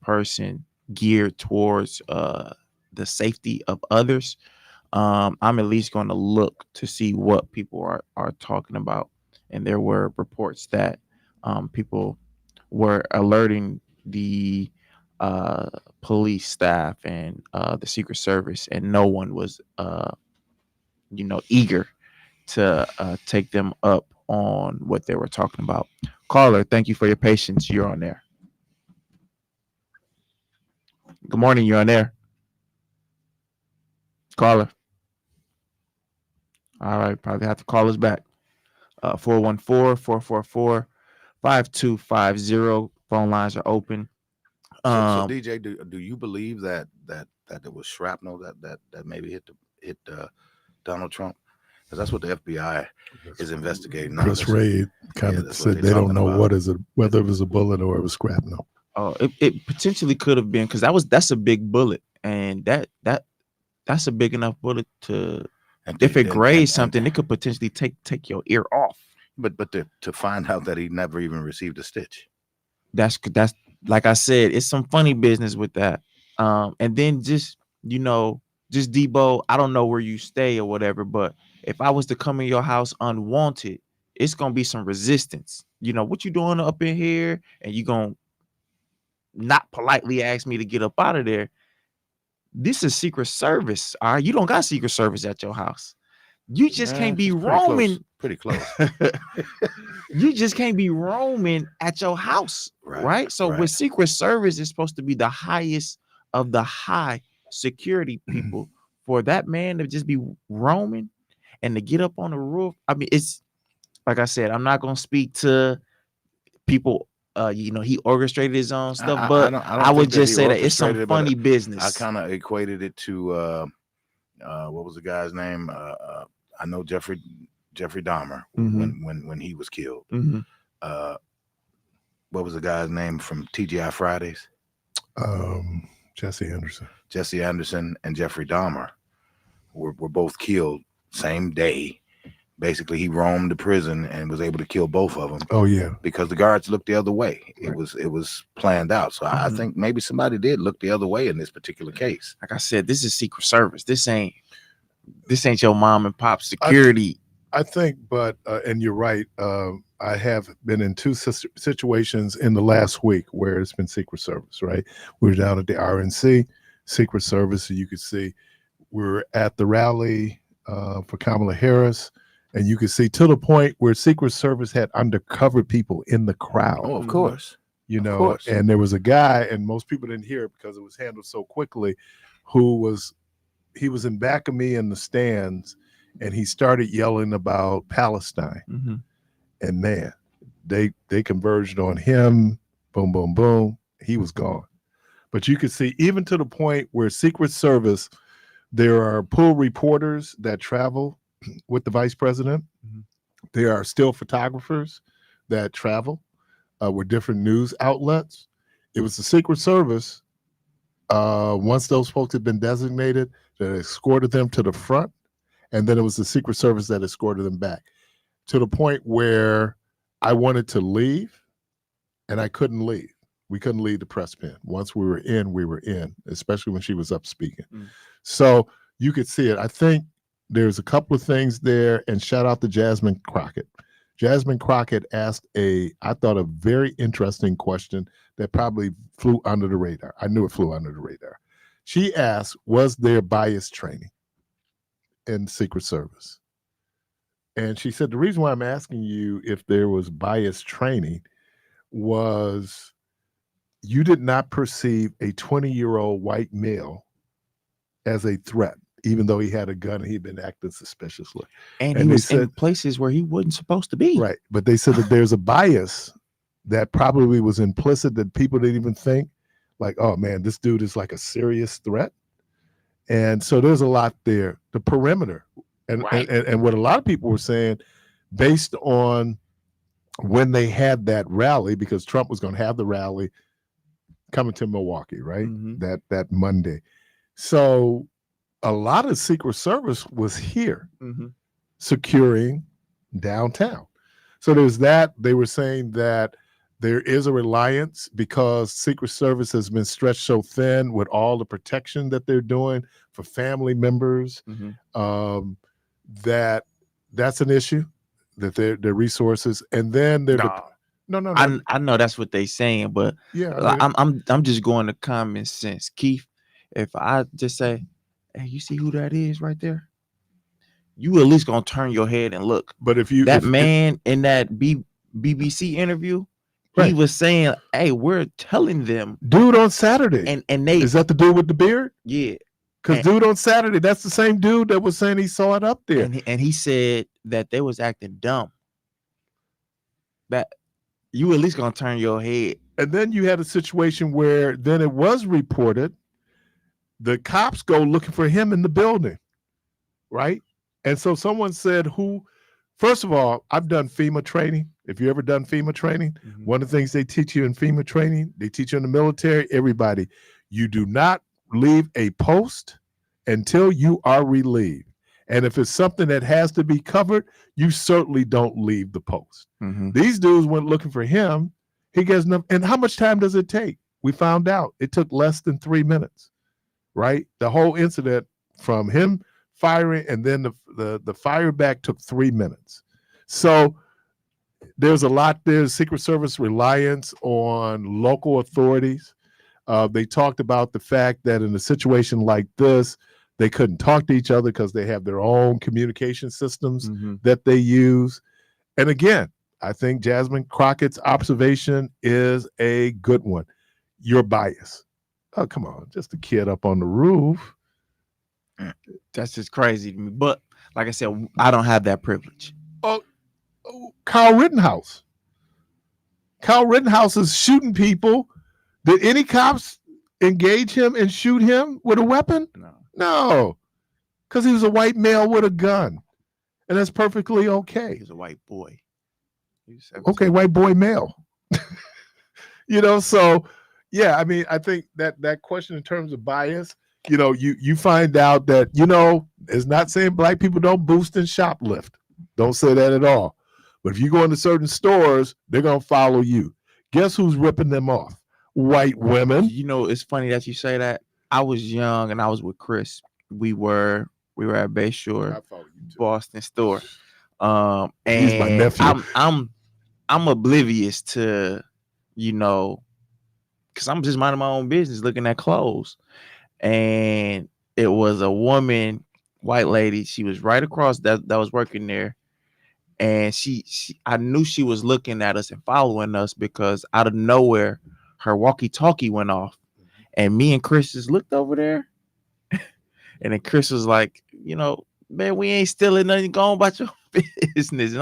person geared towards the safety of others, I'm at least going to look to see what people are talking about. And there were reports that people were alerting the police staff and the Secret Service, and no one was eager to take them up on what they were talking about. Caller, thank you for your patience. You're on there. Good morning. You're on there. Caller. All right. Probably have to call us back. 414-444-5250. Phone lines are open. So DJ, do you believe that there was shrapnel that maybe hit Donald Trump? Because that's what the FBI is investigating. Chris Ray kind of said they don't know whether it was a bullet or it was shrapnel. Oh, it potentially could have been, because that's a big bullet, and that's a big enough bullet to, if it grazed something, it could potentially take your ear off. But to find out that he never even received a stitch. That's like I said, it's some funny business with that. And then just Debo, I don't know where you stay or whatever, but if I was to come in your house unwanted, it's gonna be some resistance. What you doing up in here? And you gonna not politely ask me to get up out of there. This is Secret Service. All right, you don't got Secret Service at your house. You just can't be roaming. Pretty close. You just can't be roaming at your house, right? So with Secret Service, it's supposed to be the highest of the high security people. For that man to just be roaming and to get up on the roof, I mean, it's like I said, I'm not gonna speak to people. He orchestrated his own stuff, but I would just say that it's some funny business. I kind of equated it to what was the guy's name? I know Jeffrey Dahmer, when he was killed. Mm-hmm. What was the guy's name from TGI Fridays? Jesse Anderson and Jeffrey Dahmer were both killed same day. Basically, he roamed the prison and was able to kill both of them. Oh yeah, because the guards looked the other way. It was planned out. So I think maybe somebody did look the other way in this particular case. Like I said, this is Secret Service. This ain't your mom and pop security. I think, but and you're right. I have been in two situations in the last week where it's been Secret Service. Right, we were down at the RNC, Secret Service, and you could see we're at the rally for Kamala Harris. And you could see to the point where Secret Service had undercover people in the crowd. Oh, of course. And there was a guy, and most people didn't hear it because it was handled so quickly, he was in back of me in the stands, and he started yelling about Palestine. Mm-hmm. And man, they converged on him. Boom, boom, boom. He was gone. But you could see, even to the point where Secret Service, there are pool reporters that travel with the vice president. Mhm. There are still photographers that travel with different news outlets. It was the Secret Service, once those folks had been designated, that escorted them to the front. And then it was the Secret Service that escorted them back, to the point where I wanted to leave and I couldn't leave. We couldn't leave the press pen. Once we were in, especially when she was up speaking. Mm. So you could see it. I think there's a couple of things there, and shout out to Jasmine Crockett. Jasmine Crockett asked I thought, a very interesting question that probably flew under the radar. I knew it flew under the radar. She asked, was there bias training in Secret Service? And she said, the reason why I'm asking you if there was bias training was you did not perceive a 20-year-old white male as a threat, even though he had a gun and he'd been acting suspiciously. And And he they was in said- places where he wasn't supposed to be. Right. But they said that there's a bias that probably was implicit, that people didn't even think, like, oh man, this dude is like a serious threat. And so there's a lot there. The perimeter. And, Right. and what a lot of people were saying, based on when they had that rally, because Trump was going to have the rally coming to Milwaukee, right? Mhm. That Monday. So a lot of Secret Service was here Mhm. securing downtown. So there's that. They were saying that there is a reliance, because Secret Service has been stretched so thin with all the protection that they're doing for family members, Mhm. that's an issue, that their resources. And then they're no. I know that's what they saying, but Yeah, I mean, I'm just going to common sense. Keith, if I just say, hey, you see who that is right there? You at least gonna turn your head and look. but if you That if- man in that BBC interview, he Right. was saying, hey, we're telling them, dude on Saturday, and they is that the dude with the beard? yeah. Because And- dude on Saturday, that's the same dude that was saying he saw it up there. And he said that they was acting dumb. That you at least gonna turn your head. And then you had a situation where then it was reported the cops go looking for him in the building, right? And so someone said, first of all, I've done FEMA training. If you ever done FEMA training, one of the things they teach you in FEMA training, they teach you in the military, everybody, you do not leave a post until you are relieved. And if it's something that has to be covered, you certainly don't leave the post. Mhm. These dudes went looking for him. He gets enough. And how much time does it take? We found out it took less than 3 minutes, right? The whole incident, from him firing and then the fire back, took 3 minutes. So there's a lot there. Secret Service reliance on local authorities. They talked about the fact that in a situation like this, they couldn't talk to each other because they have their own communication systems Mhm. that they use. And again, I think Jasmine Crockett's observation is a good one. Your bias. Oh, come on. Just a kid up on the roof. That's just crazy to me. But like I said, I don't have that privilege. Kyle Rittenhouse. Kyle Rittenhouse is shooting people. Did any cops engage him and shoot him with a weapon? No. No. Because he was a white male with a gun. And that's perfectly okay. He's a white boy. He was 17. Okay, white boy male. So yeah, I mean, I think that question in terms of bias, you find out that, it's not saying black people don't boost and shoplift. Don't say that at all. But if you go into certain stores, they're gonna follow you. Guess who's ripping them off? White women. It's funny that you say that. I was young and I was with Chris. We were at Bayshore I follow you too. Boston store. He's And my nephew. I'm oblivious to, because I'm just minding my own business, looking at clothes. And it was a woman, white lady. She was right across that was working there. And I knew she was looking at us and following us, because out of nowhere, her walkie-talkie went off. And me and Chris just looked over there. And then Chris was like, man, we ain't stealing nothing, going about your business.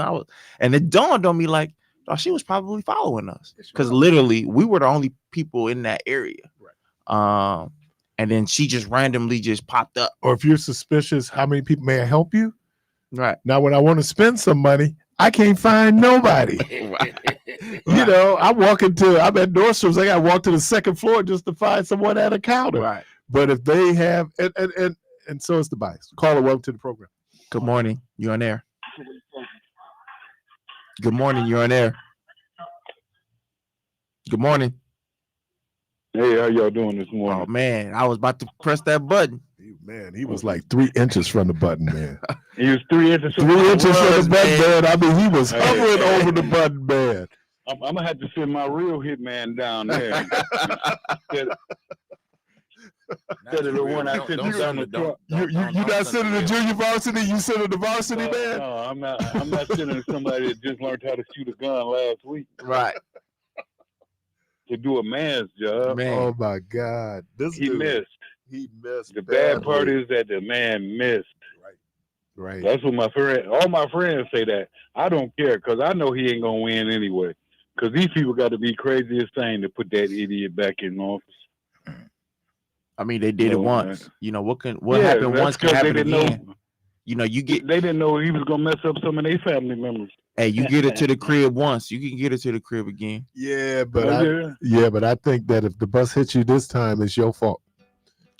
And it dawned on me, like, she was probably following us because literally we were the only people in that area. Right. And then she just randomly just popped up. Or if you're suspicious, how many people may I help you? Right. Now, when I want to spend some money, I can't find nobody. You know, I'm at Nordstrom's. I got to walk to the second floor just to find someone at a counter. Right. But if they have, and so is the bias. Caller, welcome to the program. Good morning. You're on air. Good morning. You're on air. Good morning. Hey, how y'all doing this morning? Oh man, I was about to press that button. Man, he was like 3 inches from the button, man. He was 3 inches from 3 inches from the button, man. man. I mean, he was hovering over the button, man. I'm gonna have to send my real hitman down there. Instead of the one I sent down the truck. You not sending the junior varsity? You sending the varsity, man? No, I'm not sending somebody that just learned how to shoot a gun last week. Right. To do a man's job. Man. Oh my God. He missed. He missed. The bad part is that the man missed. Right. That's what all my friends say that. I don't care because I know he ain't gonna win anyway. Because these people got to be crazy as sane to put that idiot back in office. I mean, they did it once. Man. You know what happened once can happen again. You know, they didn't know he was gonna mess up some of their family members. Hey, you get it to the crib once, you can get it to the crib again. Yeah, but I think that if the bus hits you this time, it's your fault.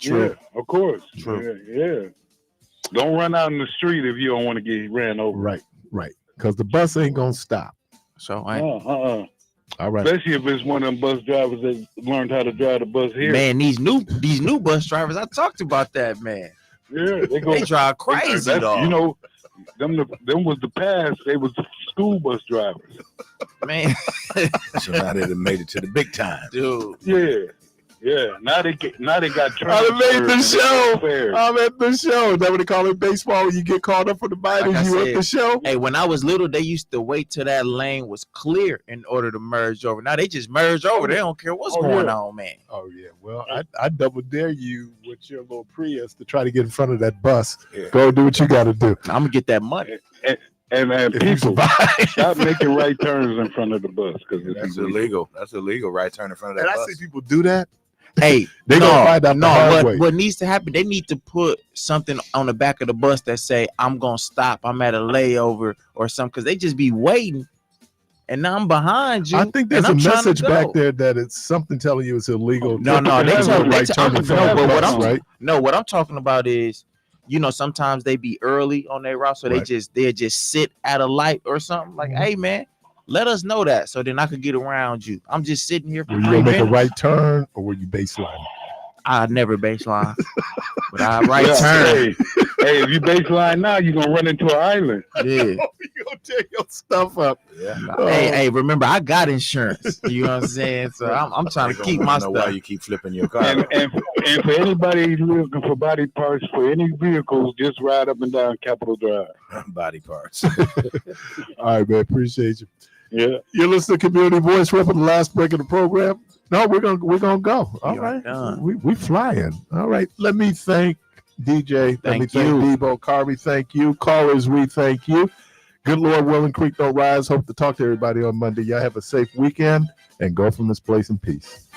True. Yeah, of course. True. Yeah. Don't run out in the street if you don't want to get ran over. Right. Because the bus ain't gonna stop. So all right. Especially if it's one of them bus drivers that learned how to drive the bus here. Man, these new bus drivers, I talked about that, man. Yeah, they drive crazy, dog. You know, them was the past. They was school bus drivers. Man. So now they done made it to the big time. Dude. Yeah. Now they got transferred. I made the show. I'm at the show. Is that what they call it baseball? When you get caught up for the bite, Like you at the show? Hey, when I was little, they used to wait till that lane was clear in order to merge over. Now they just merge over. They don't care what's going on, man. Oh yeah. Well, I double dare you with your little Prius to try to get in front of that bus. Yeah. Go do what you got to do. I'm gonna get that money. And people stop making right turns in front of the bus because that's illegal. That's illegal. Right turn in front of that bus. I see people do that. Hey, they gonna find out the hard way. What needs to happen? They need to put something on the back of the bus that say, "I'm gonna stop. I'm at a layover" or something, because they just be waiting. And now I'm behind you. I think there's a message back there that it's something telling you it's illegal. No, right? No, what I'm talking about is, you know, sometimes they be early on their route, so they just sit at a light or something. Like, hey man, let us know that, so then I could get around you. I'm just sitting here. Were you gonna make a right turn, or were you baseline? I never baseline, but I turn. Hey, if you baseline now, you're gonna run into an island. Yeah, you gonna tear your stuff up. Yeah. Hey, remember I got insurance. You know what I'm saying? So I'm trying to keep my stuff. Why you keep flipping your car? And for anybody looking for body parts for any vehicles, just ride up and down Capitol Drive. Body parts. All right, man. Appreciate you. Yeah. You're listening to Community Voice. We're for the last break of the program. No, we're gonna go. All right. We flying. All right. Let me thank DJ. Let me thank Debo. Carvey, thank you. Callers, we thank you. Good Lord willing, creek don't rise. Hope to talk to everybody on Monday. Y'all have a safe weekend and go from this place in peace.